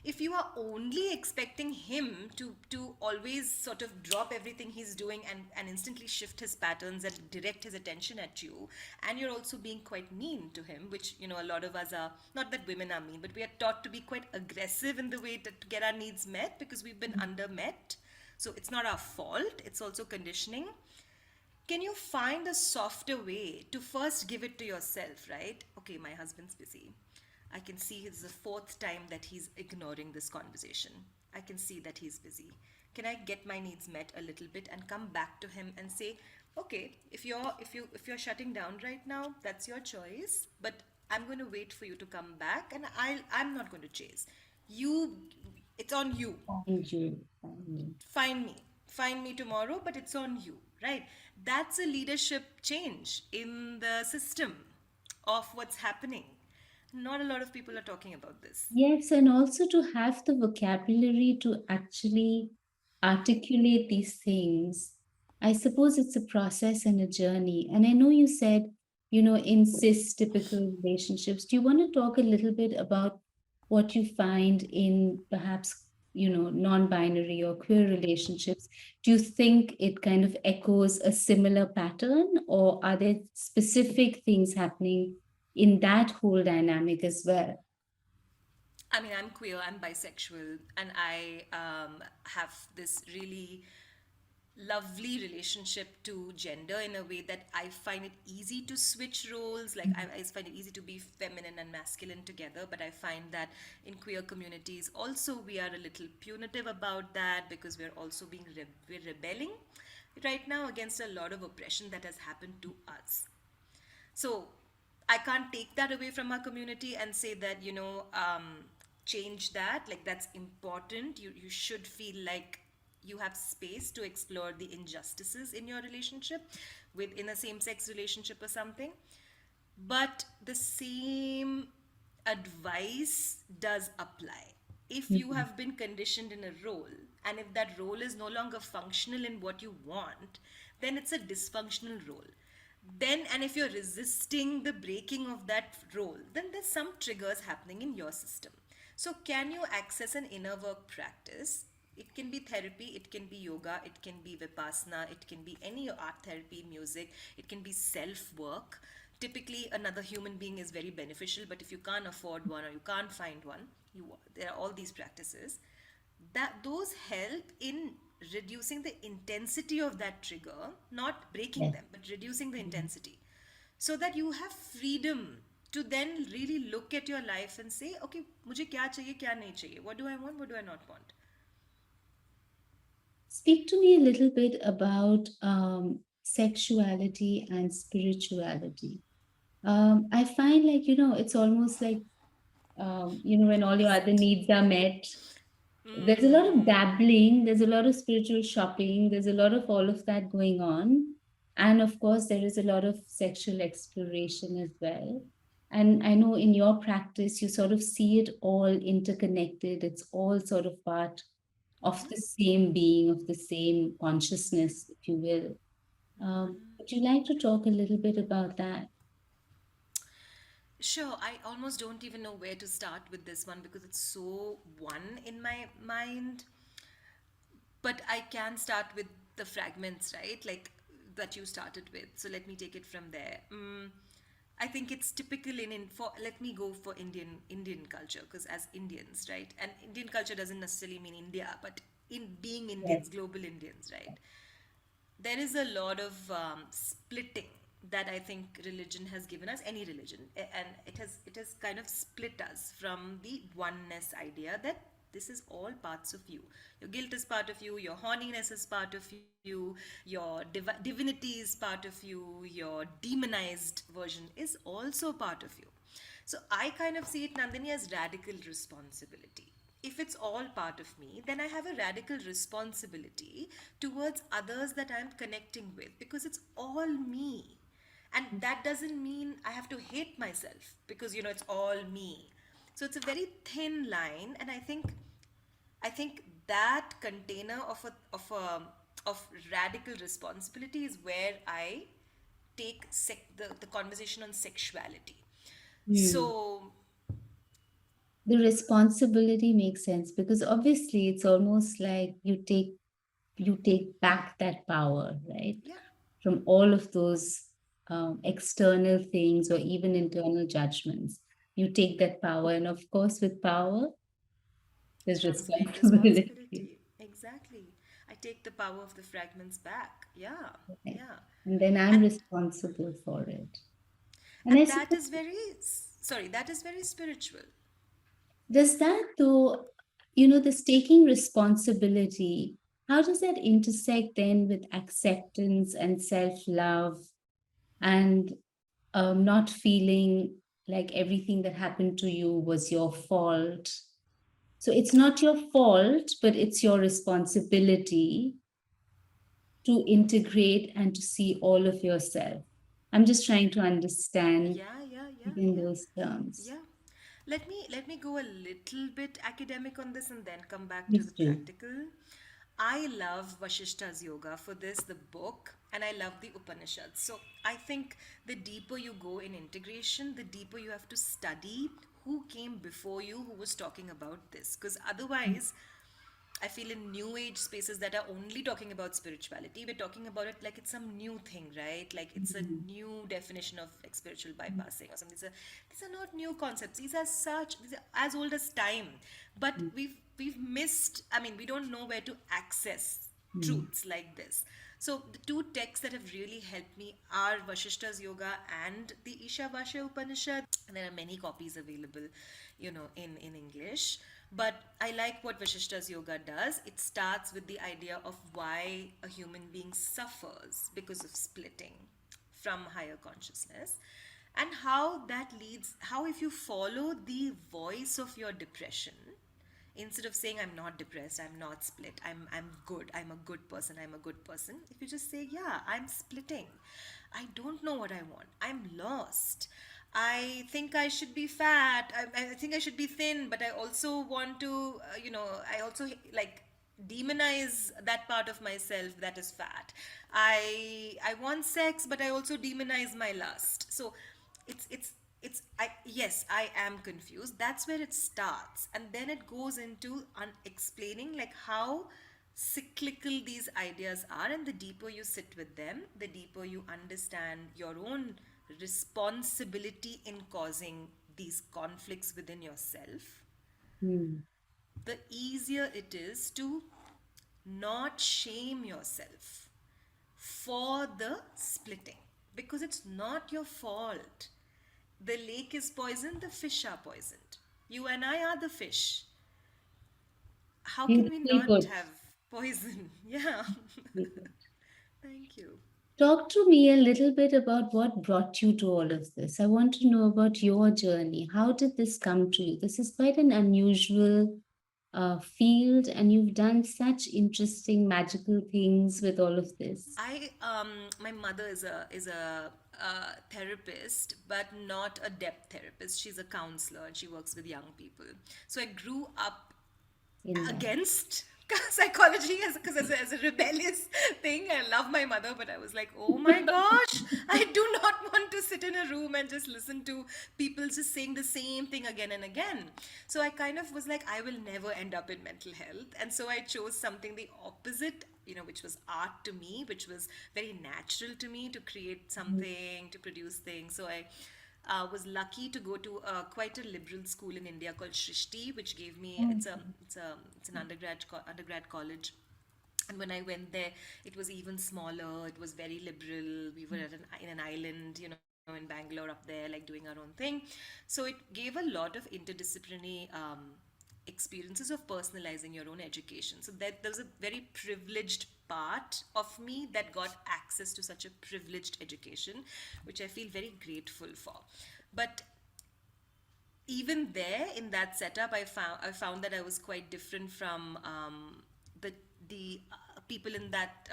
if you are only expecting him to always sort of drop everything he's doing and instantly shift his patterns and direct his attention at you, and you're also being quite mean to him, which, you know, a lot of us are, not that women are mean, but we are taught to be quite aggressive in the way to get our needs met because we've been under met. So it's not our fault, it's also conditioning. Can you find a softer way to first give it to yourself, right? Okay, my husband's busy. I can see it's the fourth time that he's ignoring this conversation. I can see that he's busy. Can I get my needs met a little bit and come back to him and say, okay, if you're shutting down right now, that's your choice, but I'm going to wait for you to come back, and I'm not going to chase. You, it's on you. Thank you. Thank you. Find me tomorrow, but it's on you, right? That's a leadership change in the system of what's happening. Not a lot of people are talking about this. Yes, and also to have the vocabulary to actually articulate these things. I suppose it's a process and a journey. And I know you said, in cis typical relationships. Do you want to talk a little bit about what you find in perhaps, non-binary or queer relationships? Do you think it kind of echoes a similar pattern, or are there specific things happening in that whole dynamic as well? I mean, I'm queer, I'm bisexual, and I have this really lovely relationship to gender in a way that I find it easy to switch roles. Like, I find it easy to be feminine and masculine together, but I find that in queer communities also we are a little punitive about that because we're also we're rebelling right now against a lot of oppression that has happened to us. So I can't take that away from our community and say that, change that. Like, that's important. You should feel like you have space to explore the injustices in your relationship within a same sex relationship or something. But the same advice does apply. If you Mhm. have been conditioned in a role, and if that role is no longer functional in what you want, then it's a dysfunctional role. Then, and if you're resisting the breaking of that role, then there's some triggers happening in your system. So, can you access an inner work practice? It can be therapy, it can be yoga, it can be vipassana, it can be any art therapy, music, it can be self work typically another human being is very beneficial, but if you can't afford one or you can't find one, there are all these practices that those help in reducing the intensity of that trigger, not breaking Yes. them, but reducing the intensity, so that you have freedom to then really look at your life and say, okay, मुझे क्या चाहिए क्या नहीं चाहिए, what do I want, what do I not want. Speak to me a little bit about sexuality and spirituality. I find like, it's almost like, when all your other needs are met, there's a lot of dabbling, there's a lot of spiritual shopping, there's a lot of all of that going on. And of course, there is a lot of sexual exploration as well. And I know in your practice, you sort of see it all interconnected. It's all sort of part of the same being, of the same consciousness, if you will. Would you like to talk a little bit about that? Sure, I almost don't even know where to start with this one because it's so one in my mind. But I can start with the fragments, right? Like that you started with. So let me take it from there. I think it's typical in for let me go for Indian culture because as Indians, right? And Indian culture doesn't necessarily mean India, but in being Yes. Indians, global Indians, right? There is a lot of splitting that I think religion has given us, any religion, and it has kind of split us from the oneness idea that this is all parts of you. Your guilt is part of you, your horniness is part of you, your divinity is part of you, your demonized version is also part of you. So I kind of see it, Nandini, as radical responsibility. If it's all part of me, then I have a radical responsibility towards others that I'm connecting with because it's all me. And that doesn't mean I have to hate myself because it's all me. So it's a very thin line, and I think that container of radical responsibility is where I take the conversation on sexuality. Hmm. So The responsibility makes sense because obviously it's almost like you take back that power, right? yeah, From all of those external things or even internal judgments. You take that power, and of course, with power, there's comes great responsibility. responsibility. Exactly. I take the power of the fragments back. Yeah, Right? yeah. And then I'm And responsible for it. And I and that is suppose, very sorry, that is very spiritual. does that though, this taking responsibility, how does that intersect then with acceptance and self love and not feeling like everything that happened to you was your fault? So it's not your fault, but it's your responsibility to integrate and to see all of yourself. I'm just trying to understand Yeah, yeah, yeah, in yeah. those terms. Yeah. Let me go a little bit academic on this and then come back to Please the do. practical. I love Vashishta's yoga for this, the book, and I love the Upanishads. So I think the deeper you go in integration, the deeper you have to study who came before you who was talking about this. Because otherwise, I feel in new age spaces that are only talking about spirituality, we're talking about it like it's some new thing, right? Like it's a Mhm. new definition of like spiritual bypassing or something. These are not new concepts. These are as old as time. But we've missed. I mean, we don't know where to access Mhm. truths like this. So the two texts that have really helped me are Vashishta's Yoga and the Ishavasya Upanishad. There are many copies available, in English. But I like what Vashishta's Yoga does. It starts with the idea of why a human being suffers because of splitting from higher consciousness, and how if you follow the voice of your depression, instead of saying I'm not depressed, I'm not split, I'm good, I'm a good person, I'm a good person, if you just say, yeah, I'm splitting, I don't know what I want, I'm lost, I think I should be fat, I think I should be thin, but I also want to I also like demonize that part of myself that is fat. I want sex, but I also demonize my lust. So it's I yes, I am confused. That's where it starts, and then it goes into explaining like how cyclical these ideas are, and the deeper you sit with them, the deeper you understand your own responsibility in causing these conflicts within yourself, Hmm. the easier it is to not shame yourself for the splitting, because it's not your fault. The lake is poisoned, the fish are poisoned. You and I are the fish. How can we Beautifully not put. have poison? Yeah. Beautifully put. Thank you. Talk to me a little bit about what brought you to all of this. I want to know about your journey. How did this come to you? This is quite an unusual field, and you've done such interesting, magical things with all of this. My mother is a therapist, but not a depth therapist. She's a counselor and she works with young people. So I grew up In that. against psychology as a rebellious thing. I love my mother, but I was like, oh my gosh, I do not want to sit in a room and just listen to people just saying the same thing again and again. So I kind of was like, I will never end up in mental health. And so I chose something the opposite, which was art to me, which was very natural to me to create something, to produce things. So I was lucky to go to quite a liberal school in India called Shrishti, which gave me it's an undergrad college. And when I went there, it was even smaller. It was very liberal. We were in an island, in Bangalore up there, like doing our own thing. So it gave a lot of interdisciplinary experiences of personalizing your own education. So that there was a very privileged part of me that got access to such a privileged education, which I feel very grateful for. But even there in that setup, I found that I was quite different from the people in that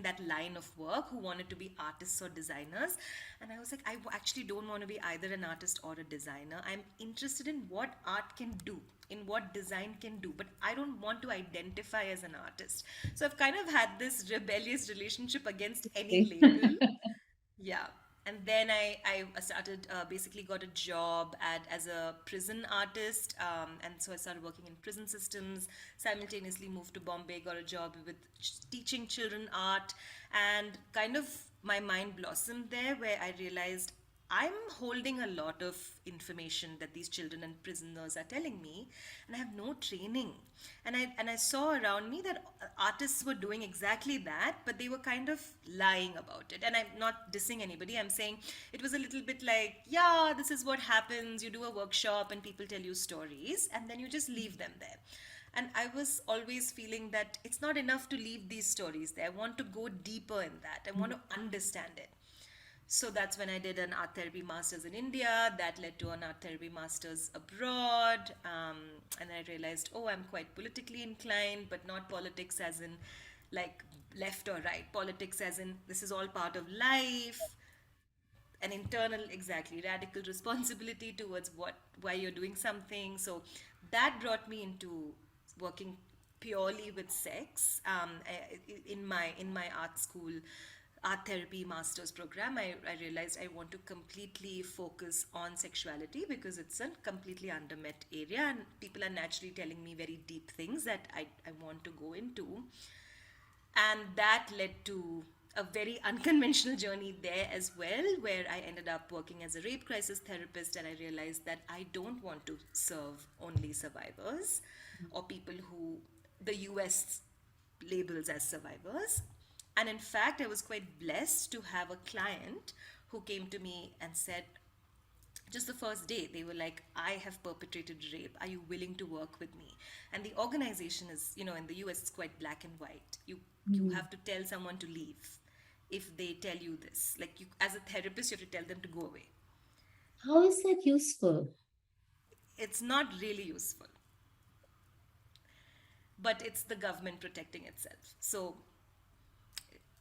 that line of work who wanted to be artists or designers. And I was like, actually don't want to be either an artist or a designer. I'm interested in what art can do, in what design can do, but I don't want to identify as an artist. So I've kind of had this rebellious relationship against any label. Yeah. And then I started basically got a job as a prison artist. And so I started working in prison systems, simultaneously moved to Bombay, got a job with teaching children art, and kind of my mind blossomed there where I realized I'm holding a lot of information that these children and prisoners are telling me, and I have no training. And I saw around me that artists were doing exactly that, but they were kind of lying about it. And I'm not dissing anybody. I'm saying it was a little bit like, yeah, this is what happens. You do a workshop and people tell you stories, and then you just leave them there. And I was always feeling that it's not enough to leave these stories there. I want to go deeper in that. I want to understand it. So that's when I did an art therapy master's in India. That led to an art therapy master's abroad. And I realized, oh, I'm quite politically inclined, but not politics as in like left or right. Politics as in this is all part of life, an internal, exactly, radical responsibility towards why you're doing something. So that brought me into working purely with sex. In my art school art therapy master's program, I realized I want to completely focus on sexuality because it's a completely undermet area and people are naturally telling me very deep things that I want to go into. And that led to a very unconventional journey there as well, where I ended up working as a rape crisis therapist. And I realized that I don't want to serve only survivors or people who the US labels as survivors. And in fact, I was quite blessed to have a client who came to me and said, just the first day, they were like, I have perpetrated rape, are you willing to work with me? And the organization is, in the US it's quite black and white. You Hmm. have to tell someone to leave if they tell you this. Like, you as a therapist, you have to tell them to go away. How is that useful? It's not really useful, but it's the government protecting itself. So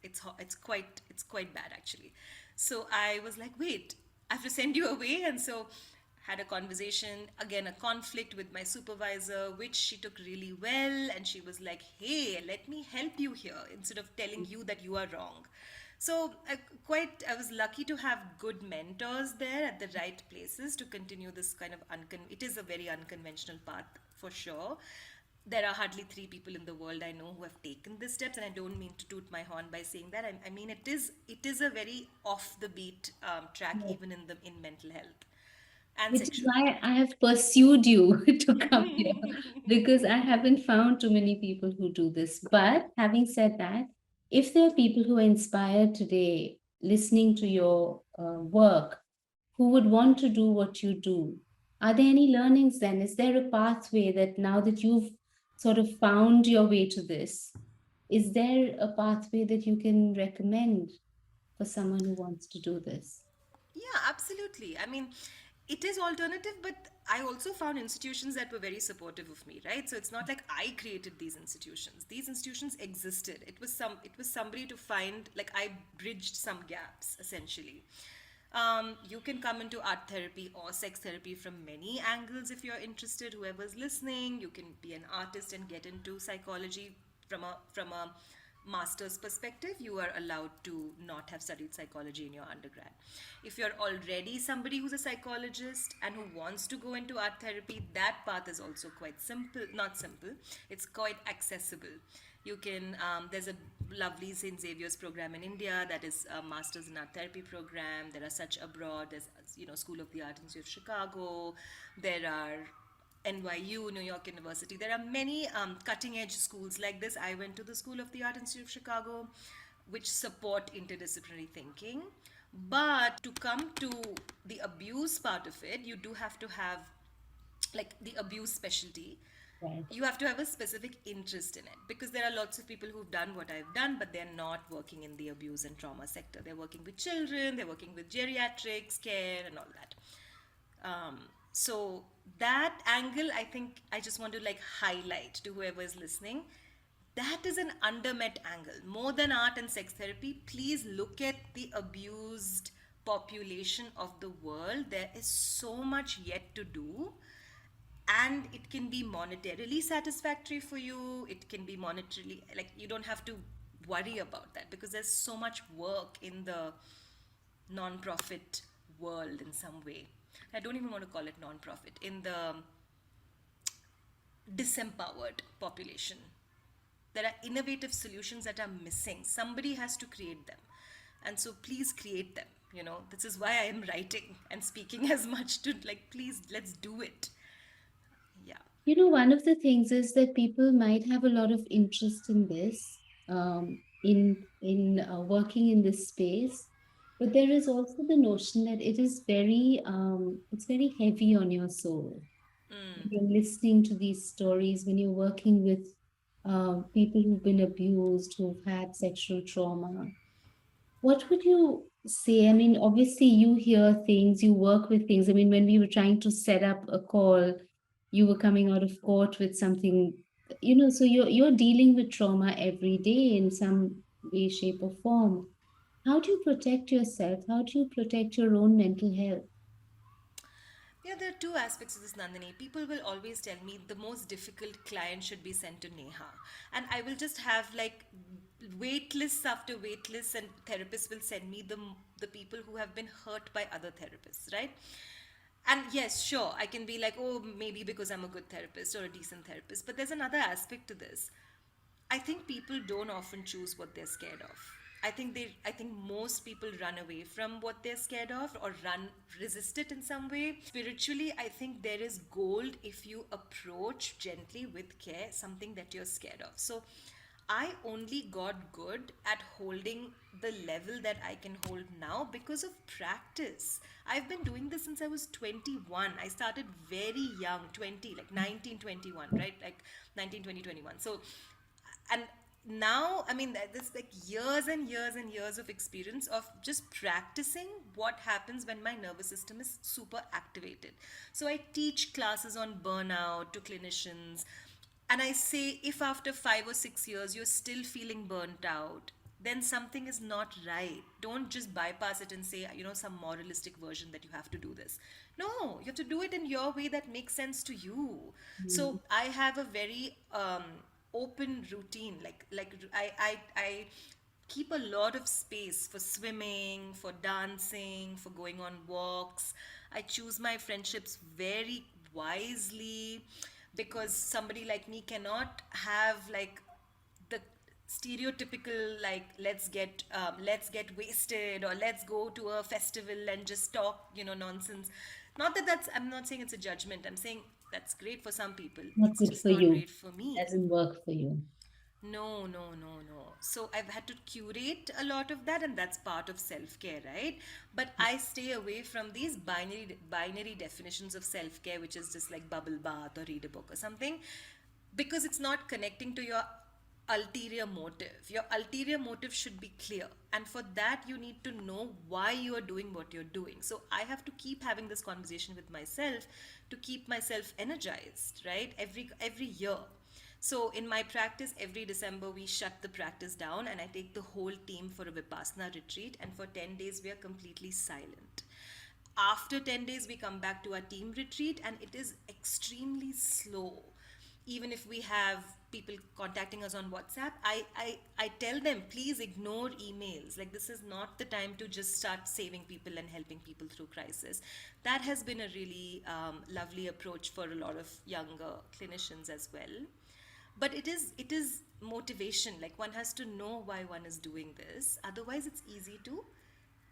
it's quite bad actually. So I was like, wait, I have to send you away. And so had a conversation, again a conflict with my supervisor, which she took really well. And she was like, hey, let me help you here instead of telling you that you are wrong. So I was lucky to have good mentors there at the right places to continue this kind of it is a very unconventional path for sure. there are hardly three people in the world I know who have taken these steps, and I don't mean to toot my horn by saying that. I mean it is a very off the beat track, Yes. even in mental health and Which is sexuality. why I have pursued you to come here, because I haven't found too many people who do this. But having said that, if there are people who are inspired today listening to your work, who would want to do what you do, are there any learnings then? Is there a pathway that now that you've sort of found your way to this, is there a pathway that you can recommend for someone who wants to do this? Yeah, absolutely. I mean, it is alternative, but I also found institutions that were very supportive of me, right? So it's not like I created these institutions. These institutions existed. It was somebody to find, like, I bridged some gaps essentially. You can come into art therapy or sex therapy from many angles if you're interested. Whoever's listening, you can be an artist and get into psychology from a master's perspective. You are allowed to not have studied psychology in your undergrad. If you're already somebody who's a psychologist and who wants to go into art therapy, that path is also quite simple. Not simple, it's quite accessible. You can there's a lovely St. Xavier's program in India that is a master's in art therapy program. There are such abroad. There's, School of the Art Institute of Chicago. There are NYU, New York University. There are many cutting edge schools like this. I went to the School of the Art Institute of Chicago, which support interdisciplinary thinking. But to come to the abuse part of it, you do have to have, like, the abuse specialty. Right. You have to have a specific interest in it, because there are lots of people who've done what I've done, but they're not working in the abuse and trauma sector. They're working with children, they're working with geriatrics care and all that. So that angle, I think I just want to, like, highlight to whoever is listening. That is an undermet angle. More than art and sex therapy, please look at the abused population of the world. There is so much yet to do, and it can be monetarily satisfactory for you. It can be monetarily, like, you don't have to worry about that, because there's so much work in the non-profit world in some way. I don't even want to call it non-profit, in the disempowered population. There are innovative solutions that are missing. Somebody has to create them, and so please create them. This is why I am writing and speaking as much, to, like, please, let's do it. Yeah. You know, one of the things is that people might have a lot of interest in this, in working in this space, but there is also the notion that it is it's very heavy on your soul. When you're listening to these stories, when you're working with people who've been abused, who've had sexual trauma, what would you say? I mean, obviously, you hear things, you work with things. I mean, when we were trying to set up a call, you were coming out of court with something, so you're dealing with trauma every day in some way, shape, or form. How do you protect yourself? How do you protect your own mental health? Yeah, there are two aspects of this, Nandini. People will always tell me the most difficult client should be sent to Neha. And I will just have, like, wait lists after wait lists, and therapists will send me the people who have been hurt by other therapists, right? And yes, sure, I can be like, oh, maybe because I'm a good therapist or a decent therapist. But there's another aspect to this. I think people don't often choose what they're scared of. I think most people run away from what they're scared of, or resist it in some way. Spiritually, I think there is gold if you approach gently with care something that you're scared of. So I only got good at holding the level that I can hold now because of practice. I've been doing this since I was 21. I started very young, 20, like 19, 21, right? Like 19, 20, 21. So, and now, I mean, there's like years and years and years of experience of just practicing what happens when my nervous system is super activated. So I teach classes on burnout to clinicians, and I say, if after 5 or 6 years you're still feeling burnt out, then something is not right. Don't just bypass it and say, some moralistic version that you have to do this. No, you have to do it in your way that makes sense to you. Mm. So I have a very open routine. I keep a lot of space for swimming, for dancing, for going on walks. I choose my friendships very wisely, because somebody like me cannot have like the stereotypical like let's get wasted or let's go to a festival and just talk nonsense. Not that that's I'm not saying it's a judgment. I'm saying that's great for some people. Not It's good just for not you. great for me. Doesn't work for you. No, no, no, no. So I've had to curate a lot of that, and that's part of self-care, right? But I stay away from these binary definitions of self-care, which is just like bubble bath or read a book or something, because it's not connecting to your ulterior motive. Your ulterior motive should be clear, and for that you need to know why you are doing what you're doing. So I have to keep having this conversation with myself to keep myself energized, right? Every year. So in my practice, every December we shut the practice down and I take the whole team for a Vipassana retreat, and for 10 days we are completely silent. After 10 days we come back to our team retreat and it is extremely slow. Even if we have people contacting us on WhatsApp, I tell them, please ignore emails. Like, this is not the time to just start saving people and helping people through crisis. That has been a really lovely approach for a lot of younger clinicians as well. But it is motivation. Like, one has to know why one is doing this, otherwise it's easy to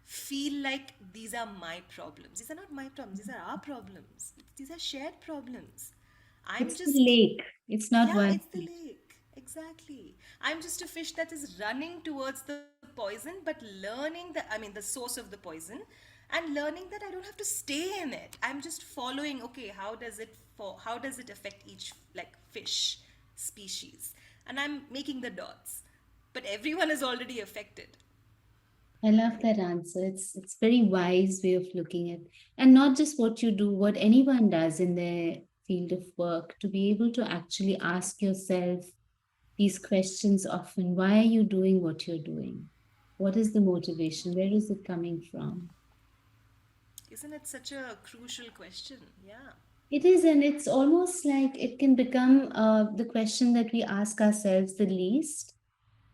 feel like these are my problems. These are not my problems, these are our problems. These are shared problems. I'm It's the just, lake. It's not yeah, one it's the fish. lake. Exactly. I'm just a fish that is running towards the poison, but learning that, I mean, the source of the poison, and learning that I don't have to stay in it. I'm just following, okay, how does it affect each like fish species? And I'm making the dots. But everyone is already affected. I love that answer. It's very wise way of looking at, and not just what you do, what anyone does in their field of work, to be able to actually ask yourself these questions often. Why are you doing what you're doing? What is the motivation? Where is it coming from? Isn't it such a crucial question? Yeah. It is, and it's almost like it can become the question that we ask ourselves the least.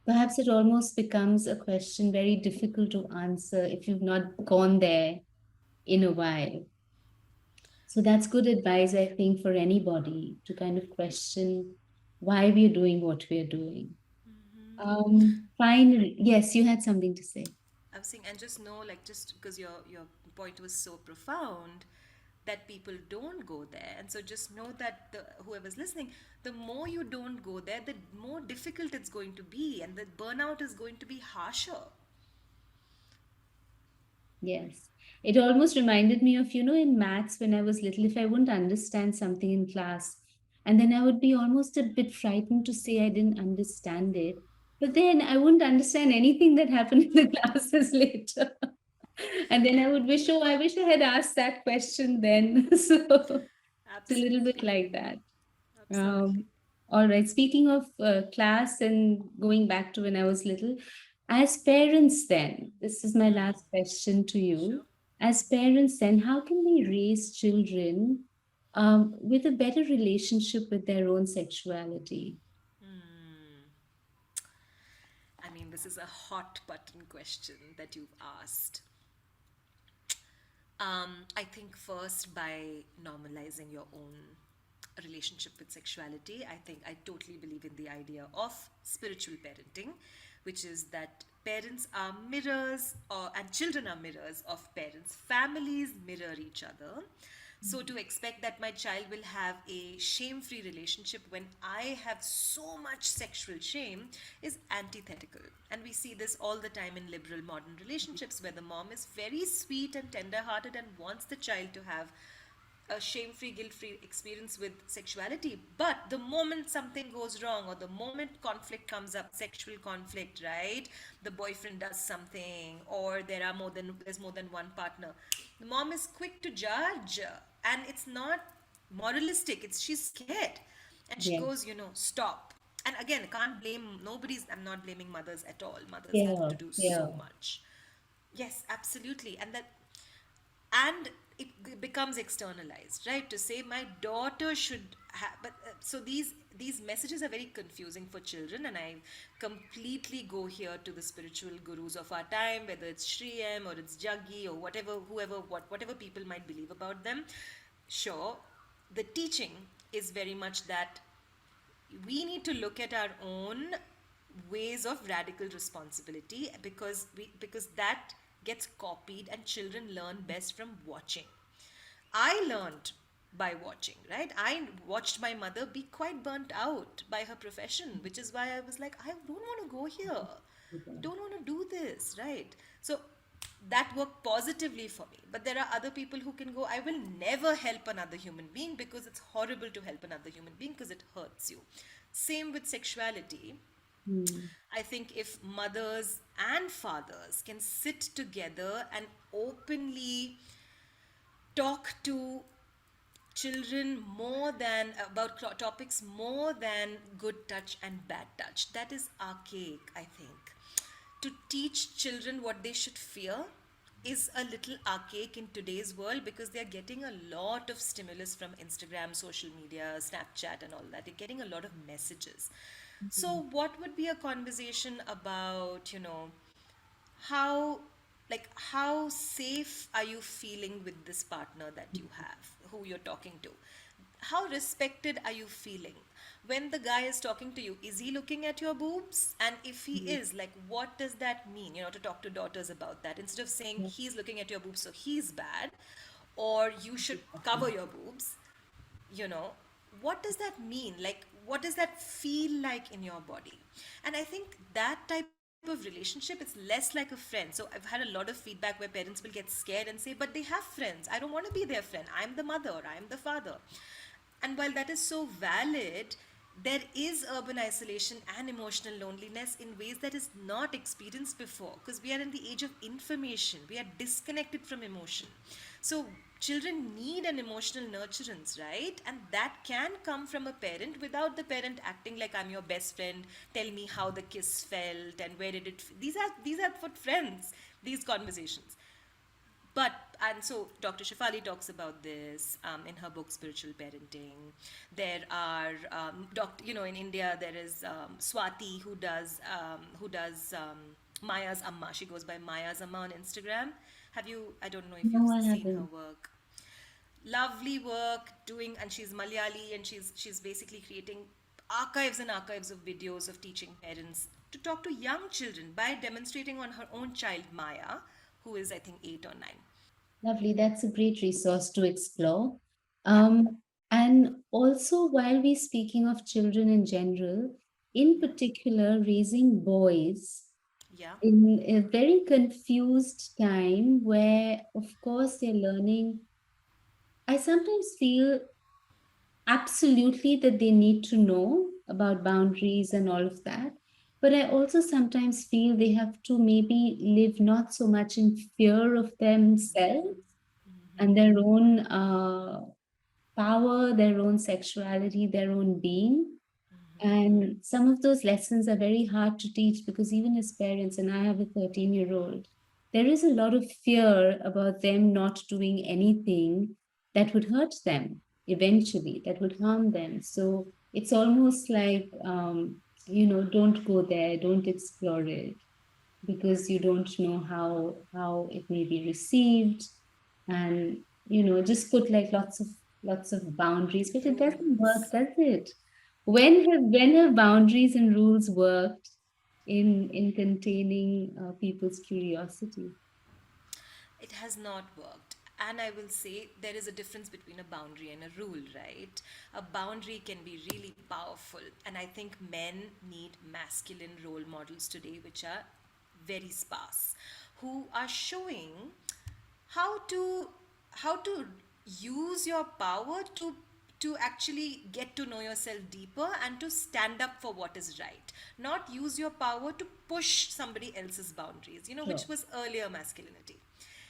Perhaps it almost becomes a question very difficult to answer if you've not gone there in a while. So that's good advice, I think, for anybody to kind of question why we're doing what we're doing. Finally, yes, you had something to say. I was saying, and just know, like, just because your point was so profound, that people don't go there, and so just know that whoever's listening, the more you don't go there, the more difficult it's going to be, and the burnout is going to be harsher. Yes. It almost reminded me of, in maths when I was little, if I wouldn't understand something in class, and then I would be almost a bit frightened to say I didn't understand it. But then I wouldn't understand anything that happened in the classes later. And then I would wish, oh, I wish I had asked that question then. So it's a little bit Absolutely, like that. absolutely. Um, all right. Speaking of class and going back to when I was little, as parents, then, this is my last question to you. Sure. As parents, then, how can we raise children with a better relationship with their own sexuality? I mean, this is a hot button question that you've asked. I think first by normalizing your own relationship with sexuality. I think I totally believe in the idea of spiritual parenting, which is that parents are mirrors, and children are mirrors of parents. Families mirror each other. So to expect that my child will have a shame-free relationship when I have so much sexual shame is antithetical. And we see this all the time in liberal modern relationships where the mom is very sweet and tender-hearted and wants the child to have a shame free, guilt free experience with sexuality. But the moment something goes wrong, or the moment conflict comes up, sexual conflict, right? The boyfriend does something, or there's more than one partner. The mom is quick to judge, and it's not moralistic. She's scared, and she Yeah. goes, stop. And again, can't blame nobody's. I'm not blaming mothers at all. Mothers have Yeah. to do Yeah. so much. Yes, absolutely. And it becomes externalized, right? To say my daughter should have, but so these messages are very confusing for children, and I completely go here to the spiritual gurus of our time, whether it's Shri M or it's Jaggi or whatever, whoever, whatever people might believe about them. Sure, the teaching is very much that we need to look at our own ways of radical responsibility, because that gets copied and children learn best from watching. I learned by watching, right? I watched my mother be quite burnt out by her profession, which is why I was like, I don't want to go here. Don't want to do this, right? So that worked positively for me. But there are other people who can go, I will never help another human being because it's horrible to help another human being because it hurts you. Same with sexuality. Hmm. I think if mothers and fathers can sit together and openly talk to children more than about topics more than good touch and bad touch, that is archaic, I think. To teach children what they should fear is a little archaic in today's world, because they're getting a lot of stimulus from Instagram, social media, Snapchat, and all that. They're getting a lot of messages. So what would be a conversation about, how, how safe are you feeling with this partner that you have, who you're talking to? How respected are you feeling? When the guy is talking to you, is he looking at your boobs? And if he Hmm. is, like, what does that mean? To talk to daughters about that, instead of saying Yeah, he's looking at your boobs so he's bad, or you should cover exactly. your boobs, you know what does that mean? Like, what does that feel like in your body? And I think that type of relationship, it's less like a friend. So I've had a lot of feedback where parents will get scared and say, but they have friends, I don't want to be their friend, I'm the mother, I'm the father. And while that is so valid, there is urban isolation and emotional loneliness in ways that is not experienced before, because we are in the age of information. We are disconnected from emotion. So children need an emotional nurturance, right? And that can come from a parent without the parent acting like, I'm your best friend, tell me how the kiss felt and where did it these are for friends, these conversations. But and so Dr. Shefali talks about this in her book Spiritual Parenting. There are in India there is Swati who does Maya's Amma. She goes by Maya's Amma on Instagram. Have you? I don't know if you've No, I seen her haven't. work. Lovely work doing, and she's Malayali, and she's basically creating archives and archives of videos of teaching parents to talk to young children by demonstrating on her own child Maya, who is I think 8 or 9. Lovely. That's a great resource to explore. Yeah, And also, while we're speaking of children in general, in yeah, particular, raising boys yeah. in a very confused time where, of course, they're learning. I sometimes feel absolutely that they need to know about boundaries and all of that. But I also sometimes feel they have to maybe live not so much in fear of themselves and their own power, their own sexuality, their own being. And some of those lessons are very hard to teach because even as parents, and I have a 13-year-old, there is a lot of fear about them not doing anything that would hurt them eventually, that would harm them. So it's almost like, don't go there, don't explore it because you don't know how it may be received, and just put like lots of boundaries, but it doesn't work, Rules. does it? When have boundaries and rules worked in containing people's curiosity? It has not worked. And I will say there is a difference between a boundary and a rule, right? A boundary can be really powerful. And I think men need masculine role models today, which are very sparse, who are showing how to how to use your power to actually get to know yourself deeper and to stand up for what is right, not use your power to push somebody else's boundaries, which Sure. was earlier masculinity.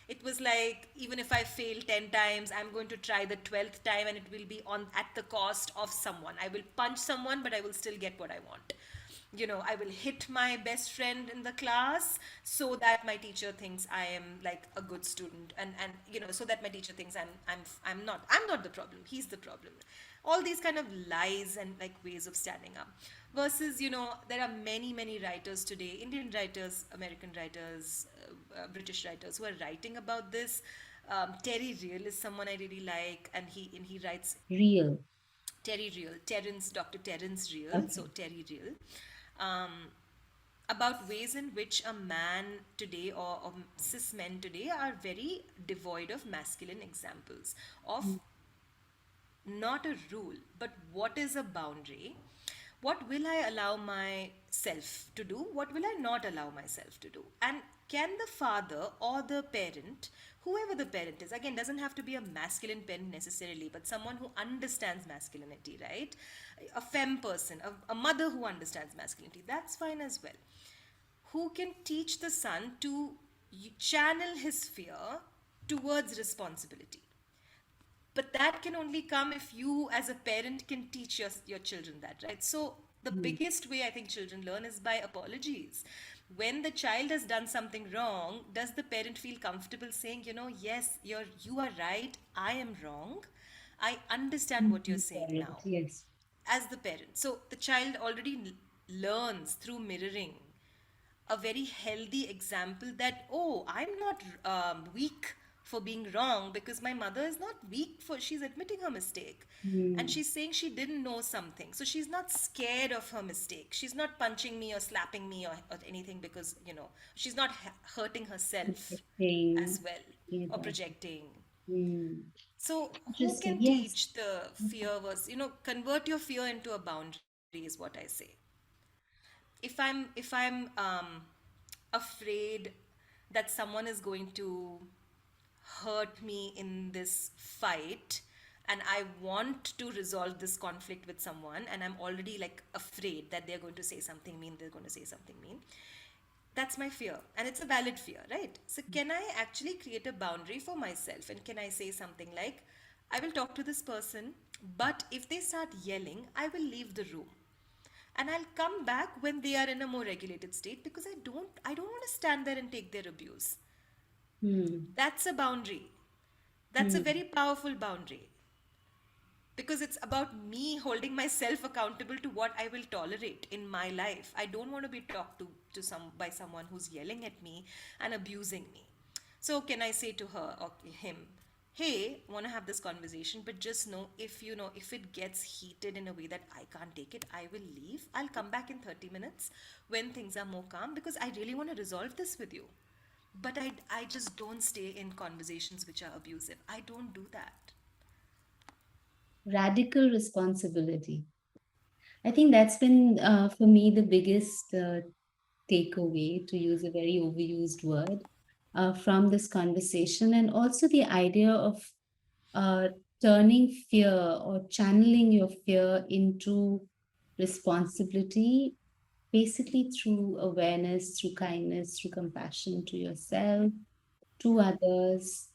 It was like, even if I fail 10 times, I'm going to try the 12th time, and it will be on at the cost of someone. I will punch someone, but I will still get what I want. I will hit my best friend in the class so that my teacher thinks I am like a good student, and so that my teacher thinks I'm not the problem, he's the problem. All these kind of lies and like ways of standing up, versus there are many writers today, Indian writers, American writers, British writers, who are writing about this. Terry Real is someone I really like, and he writes. Real. Terry Real, Terence, Dr. Terence Real, so Okay. Terry Real, um, about ways in which a man today or cis men today are very devoid of masculine examples of not a rule, but what is a boundary? What will I allow myself to do? What will I not allow myself to do? And can the father or the parent, whoever the parent is, again, doesn't have to be a masculine parent necessarily, but someone who understands masculinity, right? A femme person, a mother who understands masculinity, that's fine as well. Who can teach the son to channel his fear towards responsibility? But that can only come if you as a parent can teach your children that, right? So the Mm. biggest way I think children learn is by apologies. When the child has done something wrong, does the parent feel comfortable saying, yes, you are right, I am wrong, I understand what you're saying Parent, now, yes. as the parent. So the child already learns through mirroring a very healthy example that, oh, I'm not weak for being wrong, because my mother is not weak for, she's admitting her mistake. And Mm. she's saying she didn't know something. So she's not scared of her mistake. She's not punching me or slapping me or anything because, she's not hurting herself Thing. as well or Exactly. projecting. Mm. So, who Interesting. can Yes. teach the fear was, convert your fear into a boundary is what I say. If I'm afraid that someone is going to hurt me in this fight, and I want to resolve this conflict with someone, and I'm already like afraid that they're going to say something mean, they're going to say something mean, that's my fear, and it's a valid fear, right? So can I actually create a boundary for myself, and can I say something like, I will talk to this person, but if they start yelling, I will leave the room, and I'll come back when they are in a more regulated state, because I don't want to stand there and take their abuse. Mm. That's a boundary. That's a Mm. very powerful boundary, because it's about me holding myself accountable to what I will tolerate in my life. I don't want to be talked to some by someone who's yelling at me and abusing me. So can I say to her or him, hey, want to have this conversation, but just know, if it gets heated in a way that I can't take it, I will leave. I'll come back in 30 minutes when things are more calm, because I really want to resolve this with you. But I just don't stay in conversations which are abusive. I don't do that. Radical responsibility. I think that's been, for me, the biggest takeaway, to use a very overused word, from this conversation, and also the idea of uh, turning fear or channeling your fear into responsibility, basically through awareness, through kindness, through compassion to yourself, to Yeah, others,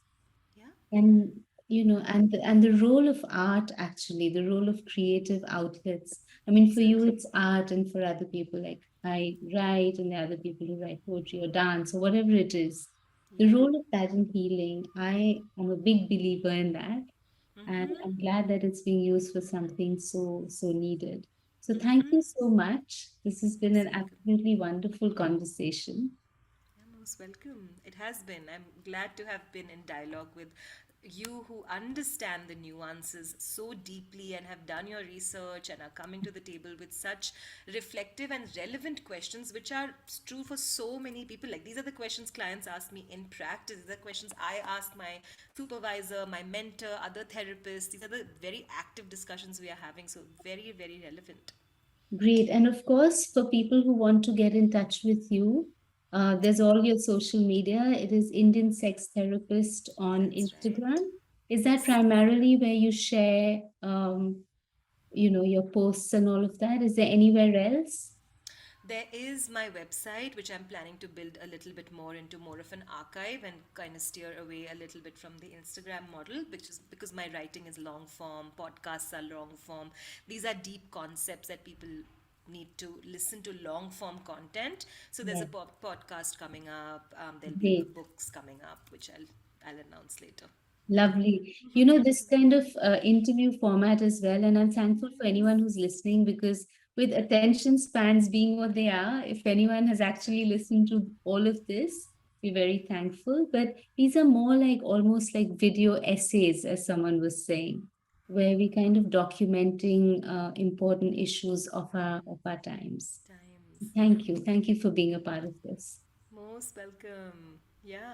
yeah, and and the role of art, actually the role of creative outlets. I mean, for you exactly. it's art, and for other people, like I write, and the other people who write poetry or dance or whatever it is, the Yeah. role of that in healing, I am a big believer in that, and Mm-hmm. I'm glad that it's being used for something so needed. So thank Mm-hmm. you so much. This has been Most an welcome. absolutely wonderful conversation. You're most welcome. It has been. I'm glad to have been in dialogue with you who understand the nuances so deeply and have done your research and are coming to the table with such reflective and relevant questions, which are true for so many people. Like, these are the questions clients ask me in practice. These are questions I ask my supervisor, my mentor, other therapists. These are the very active discussions we are having. So, very, very relevant. Great. And of course, for people who want to get in touch with you, there's all your social media. It is Indian Sex Therapist on That's right. Instagram. Is that Yes. primarily where you share, your posts and all of that? Is there anywhere else? There is my website, which I'm planning to build a little bit more into more of an archive and kind of steer away a little bit from the Instagram model, which is because my writing is long form, podcasts are long form. These are deep concepts that people need to listen to long form content. So there's Yeah, a podcast coming up. There'll be great. books coming up, which I'll announce later. Lovely. This kind of interview format as well. And I'm thankful for anyone who's listening, because with attention spans being what they are, if anyone has actually listened to all of this, we're very thankful. But these are more like almost like video essays, as someone was saying. where we kind of documenting important issues of our times. Times, yeah. Thank you for being a part of this. Most welcome. Yeah.